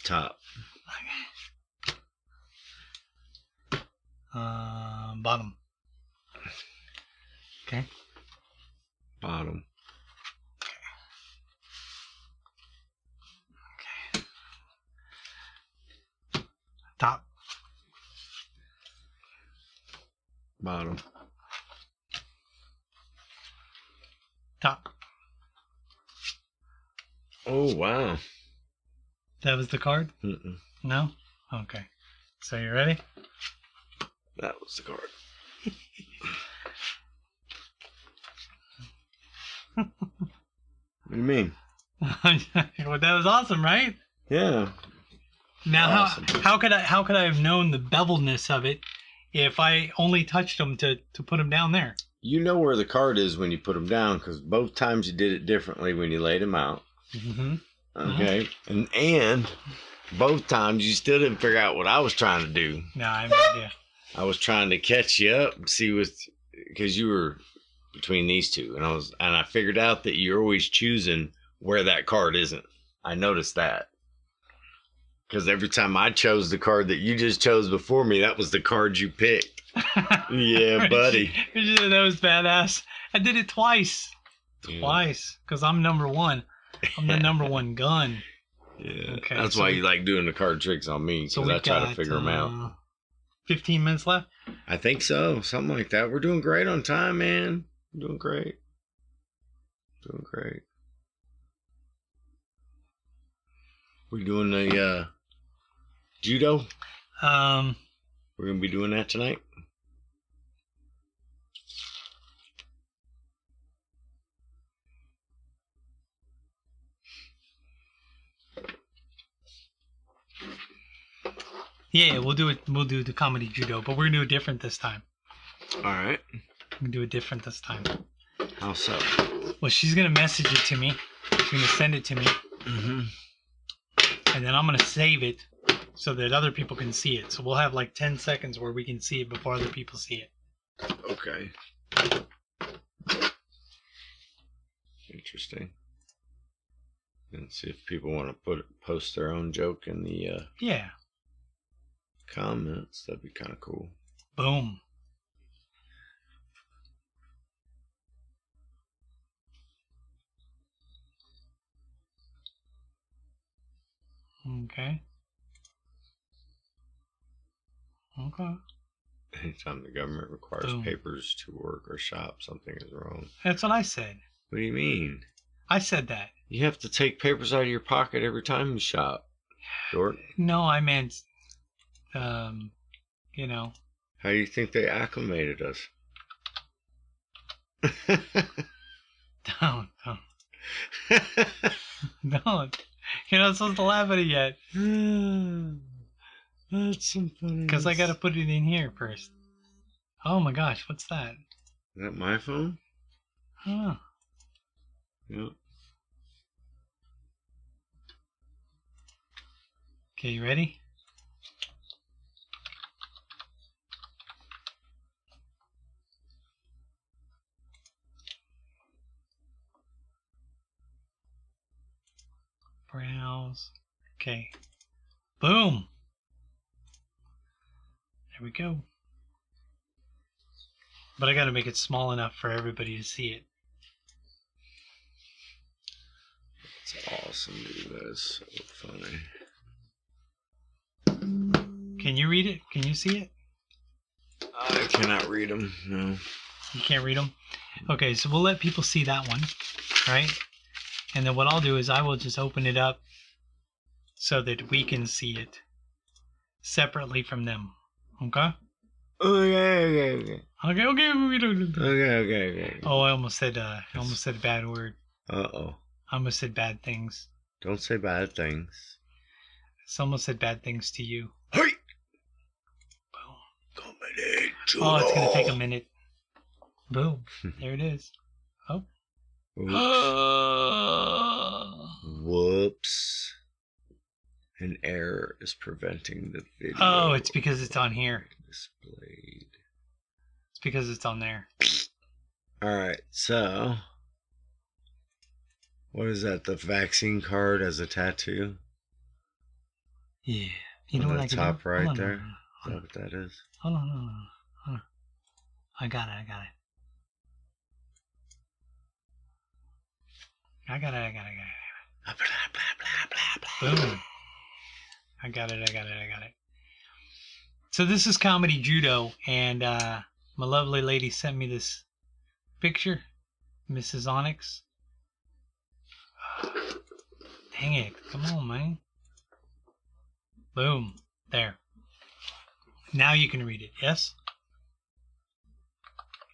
Top. Bottom. Okay. Bottom. Top. Bottom. Top. Oh, wow. That was the card? Mm-mm. No? Okay. So you ready? That was the card. What do you mean? Well, that was awesome, right? Yeah. Now, Awesome. how could I have known the beveledness of it if I only touched them to put them down there? You know where the card is when you put them down because both times you did it differently when you laid them out. Mm-hmm. Okay. And both times you still didn't figure out what I was trying to do. No, I have no idea. I was trying to catch you up and see because you were between these two, and I figured out that you're always choosing where that card isn't. I noticed that because every time I chose the card that you just chose before me, that was the card you picked. Yeah, buddy. That was badass. I did it twice. Yeah. Twice. Because I'm number one. I'm the number one gun. Yeah, Okay, that's so why we- you like doing the card tricks on me So because we I try to got, figure them out. 15 minutes left. I think so, something like that. We're doing great on time, man. Doing great. Doing great. We doing the judo? Um, We're gonna be doing that tonight. yeah, we'll do it. We'll do the comedy judo, but we're gonna do it different this time. All right. We're gonna do it different this time. How so? Well, she's gonna message it to me. She's gonna send it to me, Mm-hmm. and then I'm gonna save it so that other people can see it. So we'll have like 10 seconds where we can see it before other people see it. Okay. Interesting. And see if people want to post their own joke in the Yeah. comments. That'd be kind of cool. Boom. Okay. Okay. Anytime the government requires Boom. papers to work or shop, something is wrong. That's what I said. What do you mean? I said that. You have to take papers out of your pocket every time you shop. Dork. No, I meant, you know. How do you think they acclimated us? Don't. Don't. You're not supposed to laugh at it yet. That's some funny. Because I got to put it in here first. Oh my gosh, what's that? Is that my phone? Oh. Yep. Okay, you ready? Browse. Okay. Boom. There we go. But I got to make it small enough for everybody to see it. It's awesome, dude. That is so funny. Can you read it? Can you see it? I cannot read them. No. You can't read them? Okay, so we'll let people see that one, right? And then what I'll do is I will just open it up so that we can see it separately from them. Okay? Okay. Okay. Oh, I almost said a bad word. Uh-oh. I almost said bad things. Don't say bad things. Someone said bad things to you. Hey! Boom. Comedy Oh, it's gonna take a judo. minute. Boom. There it is. Oh. Whoops. An error is preventing the video. Oh, it's because it's on here. Displayed. It's because it's on there. Alright, so what is that? The vaccine card as a tattoo? Yeah. You know On what the I can top do? right Hold on, there? hold on. Is that what that is? Hold on. I got it. Boom. I got it. So this is comedy judo, and my lovely lady sent me this picture, Mrs. Onyx. Dang it. Come on, man. Boom. There. Now you can read it, yes?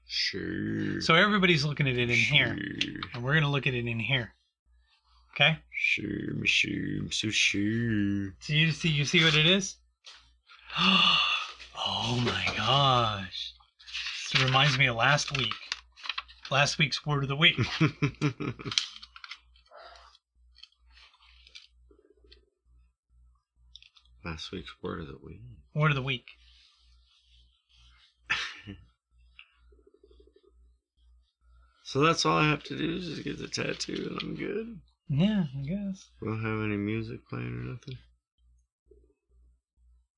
Sure. So everybody's looking at it in here, Sure. and we're going to look at it in here. Okay? Sure. So So you see what it is? Oh my gosh. This reminds me of last week. Last week's word of the week. Last week's word of the week. Word of the week. So that's all I have to do is just get the tattoo and I'm good. Yeah, I guess. We don't have any music playing or nothing.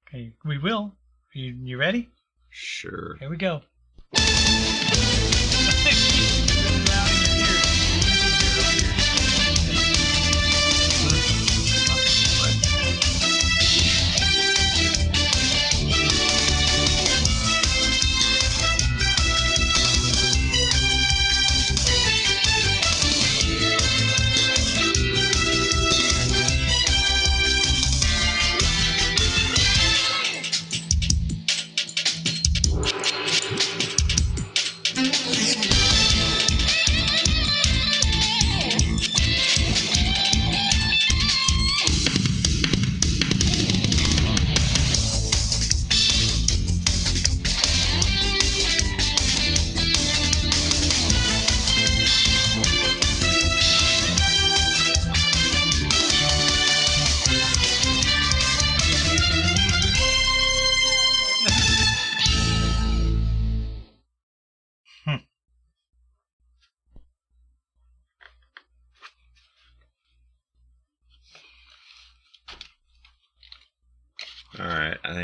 Okay, we will. You ready? Sure. Here we go.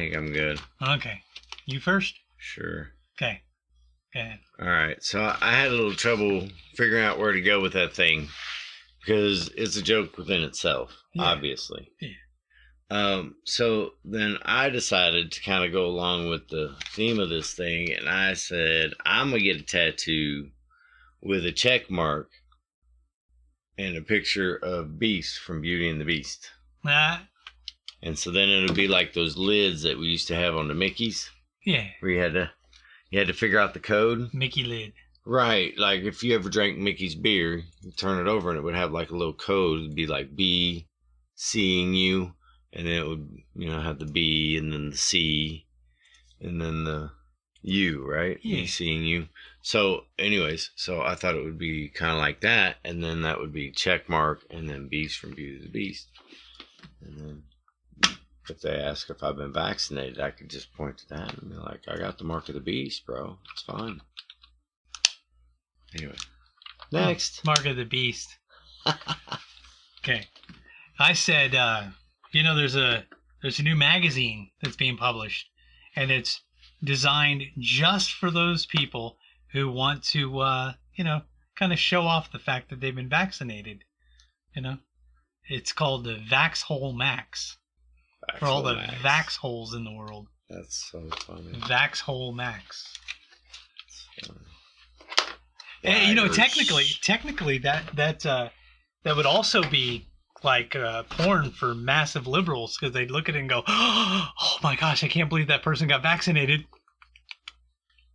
think I'm good. Okay. You first? Sure. Okay. Go ahead. All right. So I had a little trouble figuring out where to go with that thing because it's a joke within itself, obviously. Yeah. So then I decided to kind of go along with the theme of this thing, and I said, I'm going to get a tattoo with a check mark and a picture of Beast from Beauty and the Beast. And so then it'll be like those lids that we used to have on the Mickeys. Yeah. Where you had to figure out the code. Mickey lid. Right. Like if you ever drank Mickey's beer, you turn it over and it would have like a little code. It'd be like B, seeing you. And then it would, have the B and then the C and then the U, right? Yeah. Me seeing you. So anyways, I thought it would be kind of like that. And then that would be check mark and then Beast from Beauty and the Beast. And then if they ask if I've been vaccinated, I could just point to that and be like, I got the mark of the beast, bro. It's fine. Anyway. Next. Mark of the Beast. Okay. I said, there's a new magazine that's being published, and it's designed just for those people who want to, kind of show off the fact that they've been vaccinated. It's called the Vaxhole Max. For all the Vax holes in the world. That's so funny. Vaxhole Max. And, technically that would also be like porn for massive liberals, because they'd look at it and go, oh my gosh, I can't believe that person got vaccinated.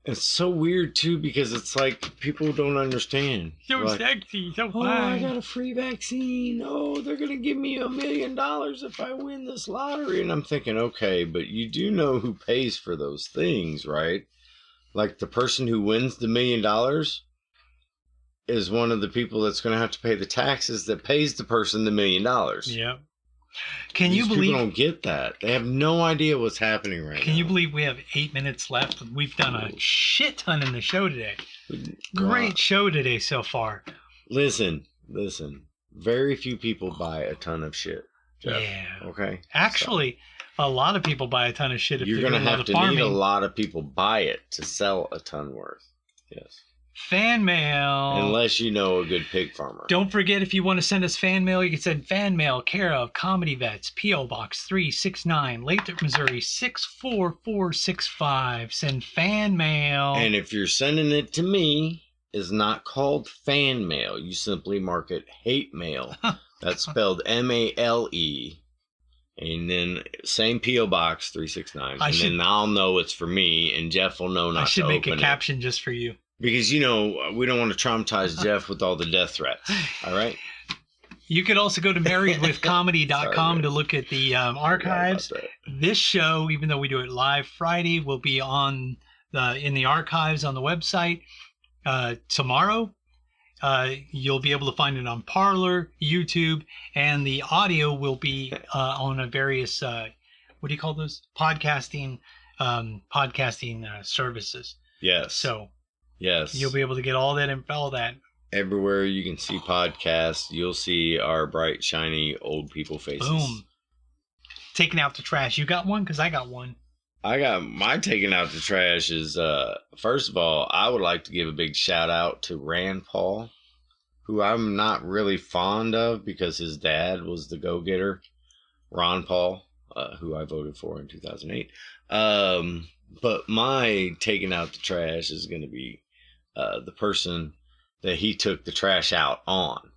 It's so weird too, because it's like people don't understand. So like, sexy, so fun. I got a free vaccine. Oh, they're gonna give me $1 million if I win this lottery. And I'm thinking, okay, but you do know who pays for those things, right? Like the person who wins the $1 million is one of the people that's gonna have to pay the taxes that pays the person the $1 million. Yep. Can you These believe? People don't get that. They have no idea what's happening right now. Can you believe we have 8 minutes left? We've done a shit ton in the show today. Great show today so far. Listen. Very few people buy a ton of shit, Jeff. Yeah. Okay. Actually, a lot of people buy a ton of shit. If you're going to have to need a lot of people buy it to sell a ton worth. Yes. Fan mail. Unless you know a good pig farmer. Don't forget, if you want to send us fan mail, you can send fan mail care of Comedy Vets, P.O. Box 369, Lathrop, Missouri 64465. Send fan mail. And if you're sending it to me, it's not called fan mail. You simply mark it hate mail. That's spelled M-A-L-E. And then same P.O. Box 369. Then I'll know it's for me, and Jeff will know not to open it. I should make a caption just for you. Because, we don't want to traumatize Jeff with all the death threats. All right? You could also go to marriedwithcomedy.com to look at the archives. This show, even though we do it live Friday, will be in the archives on the website tomorrow. You'll be able to find it on Parler, YouTube, and the audio will be on a various, what do you call those? Podcasting services. Yes. So... Yes. You'll be able to get all that and all that. Everywhere you can see podcasts, you'll see our bright, shiny, old people faces. Boom. Taking out the trash. You got one? Because I got one. I got my taking out the trash is, first of all, I would like to give a big shout out to Rand Paul, who I'm not really fond of because his dad was the go-getter, Ron Paul, who I voted for in 2008. But my taking out the trash is going to be the person that he took the trash out on.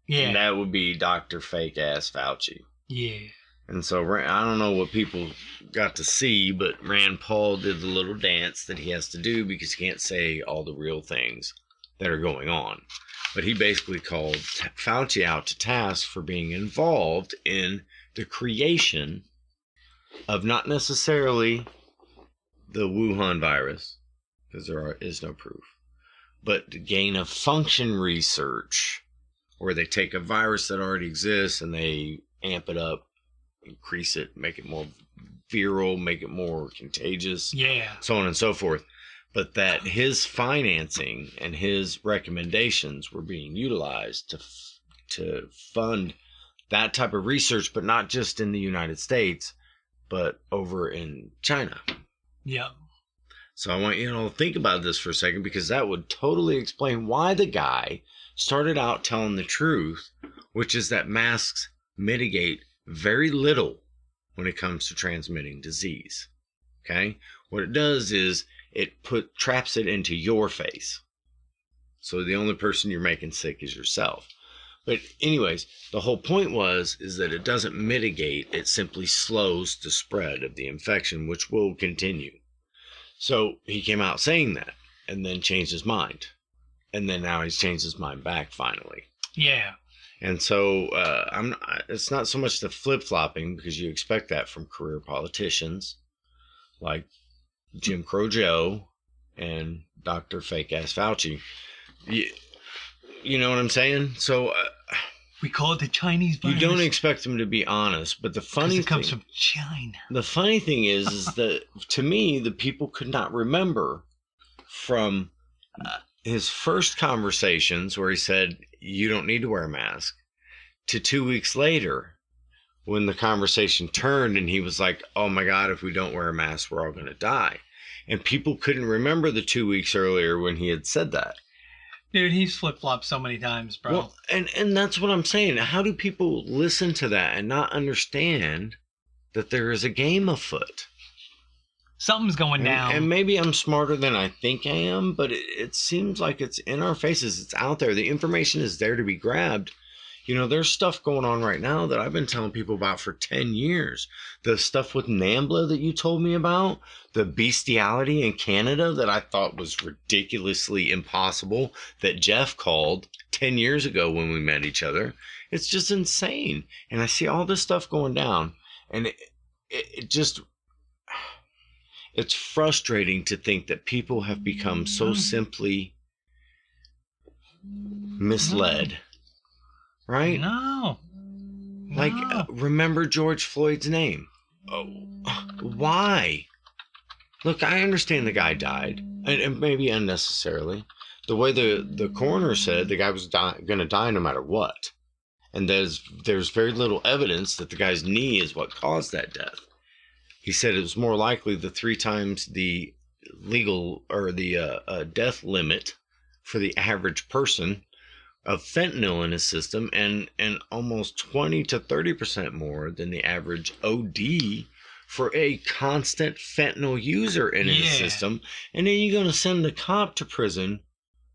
Yeah. And that would be Dr. Fake Ass Fauci. Yeah. And so I don't know what people got to see, but Rand Paul did the little dance that he has to do because he can't say all the real things that are going on. But he basically called Fauci out to task for being involved in the creation of not necessarily the Wuhan virus, because there is no proof, but gain of function research, where they take a virus that already exists and they amp it up, increase it, make it more viral, make it more contagious, so on and so forth. But that his financing and his recommendations were being utilized to fund that type of research, but not just in the United States, but over in China. Yeah. So I want you to think about this for a second, because that would totally explain why the guy started out telling the truth, which is that masks mitigate very little when it comes to transmitting disease. Okay? What it does is it traps it into your face. So the only person you're making sick is yourself. But anyways, the whole point is that it doesn't mitigate, it simply slows the spread of the infection, which will continue. So he came out saying that, and then changed his mind. And then now he's changed his mind back finally. Yeah. And so it's not so much the flip-flopping, because you expect that from career politicians like Jim Crow Joe and Dr. Fake-Ass Fauci. You know what I'm saying? So we call it the Chinese virus. You don't expect them to be honest, but the funny thing comes from China. The funny thing is that to me, the people could not remember from his first conversations where he said, you don't need to wear a mask, to 2 weeks later when the conversation turned and he was like, oh my God, if we don't wear a mask, we're all going to die. And people couldn't remember the 2 weeks earlier when he had said that. Dude, he's flip-flopped so many times, bro. Well, and that's what I'm saying. How do people listen to that and not understand that there is a game afoot? Something's going down. And maybe I'm smarter than I think I am, but it seems like it's in our faces. It's out there. The information is there to be grabbed. You know, there's stuff going on right now that I've been telling people about for 10 years. The stuff with NAMBLA that you told me about, the bestiality in Canada that I thought was ridiculously impossible, that Jeff called 10 years ago when we met each other. It's just insane. And I see all this stuff going down, and it just, it's frustrating to think that people have become so simply misled. Right? No. Like, remember George Floyd's name. Oh, why? Look, I understand the guy died, and maybe unnecessarily. The way the coroner said, the guy was going to die no matter what. And there's very little evidence that the guy's knee is what caused that death. He said it was more likely the 3 times the legal or the death limit for the average person of fentanyl in his system, and almost 20 to 30% more than the average OD for a constant fentanyl user in his system. And then you're going to send the cop to prison.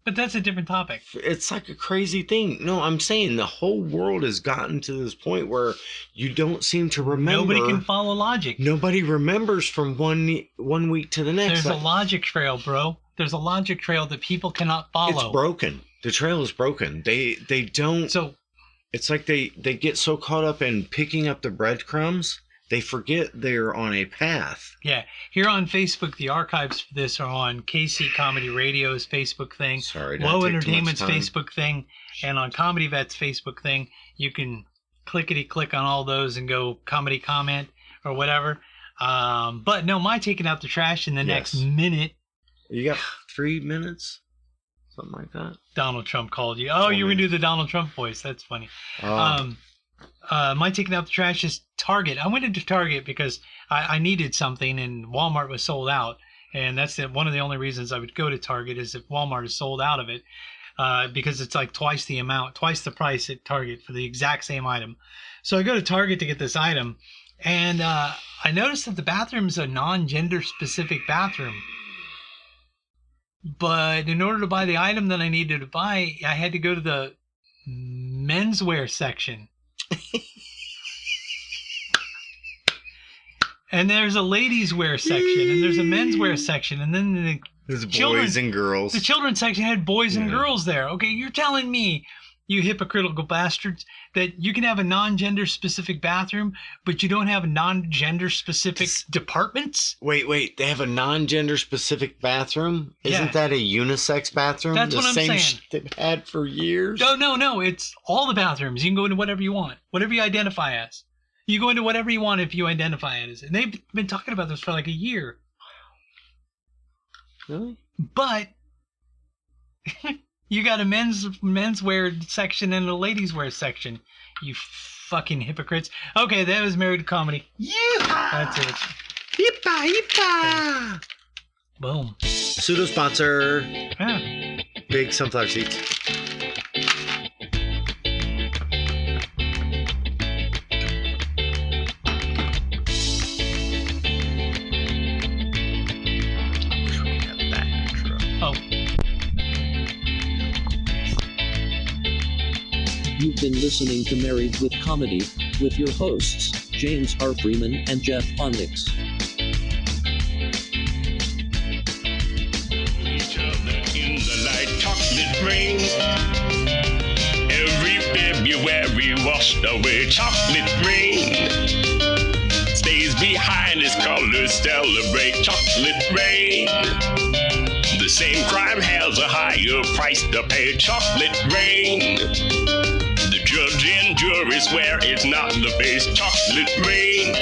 But that's a different topic. It's like a crazy thing. No, I'm saying the whole world has gotten to this point where you don't seem to remember. Nobody can follow logic. Nobody remembers from one week to the next. There's a logic trail, bro. There's a logic trail that people cannot follow. It's broken. The trail is broken. They don't. So it's like they get so caught up in picking up the breadcrumbs, they forget they're on a path. Yeah. Here on Facebook, the archives for this are on KC Comedy Radio's Facebook thing, Sorry, Low Entertainment's Facebook thing, and on Comedy Vet's Facebook thing. You can clickety-click on all those and go comedy comment or whatever. But no, my taking out the trash in the next minute. You got 3 minutes? Something like that. Donald Trump called you. Oh, you were going to do the Donald Trump voice. That's funny. My taking out the trash is Target. I went into Target because I needed something, and Walmart was sold out. And that's one of the only reasons I would go to Target is if Walmart is sold out of it, because it's like twice the price at Target for the exact same item. So I go to Target to get this item, and I noticed that the bathroom is a non-gender specific bathroom. But in order to buy the item that I needed to buy, I had to go to the menswear section. And there's a ladies' wear section, and there's a menswear section, and then there's boys and girls. The children's section had boys and girls there. Okay, you're telling me, you hypocritical bastards, that you can have a non-gender specific bathroom, but you don't have non-gender specific departments? Wait, they have a non-gender specific bathroom? Isn't that a unisex bathroom? That's what I'm saying. The same they've had for years? No, it's all the bathrooms. You can go into whatever you want, whatever you identify as. You go into whatever you want if you identify it as. And they've been talking about this for like a year. Really? But you got a menswear section and a ladies' wear section. You fucking hypocrites. Okay, that was Married to Comedy. That's it. Yippah! Boom. Pseudo sponsor. Yeah. Big sunflower seeds. Oh. You've been listening to Married with Comedy, with your hosts, James R. Freeman and Jeff Onyx. Each other in the light chocolate rain. Every February washed away chocolate rain. Stays behind its colors, celebrate chocolate rain. The same crime has a higher price to pay, chocolate rain. The judge and jury swear it's not the base, chocolate rain.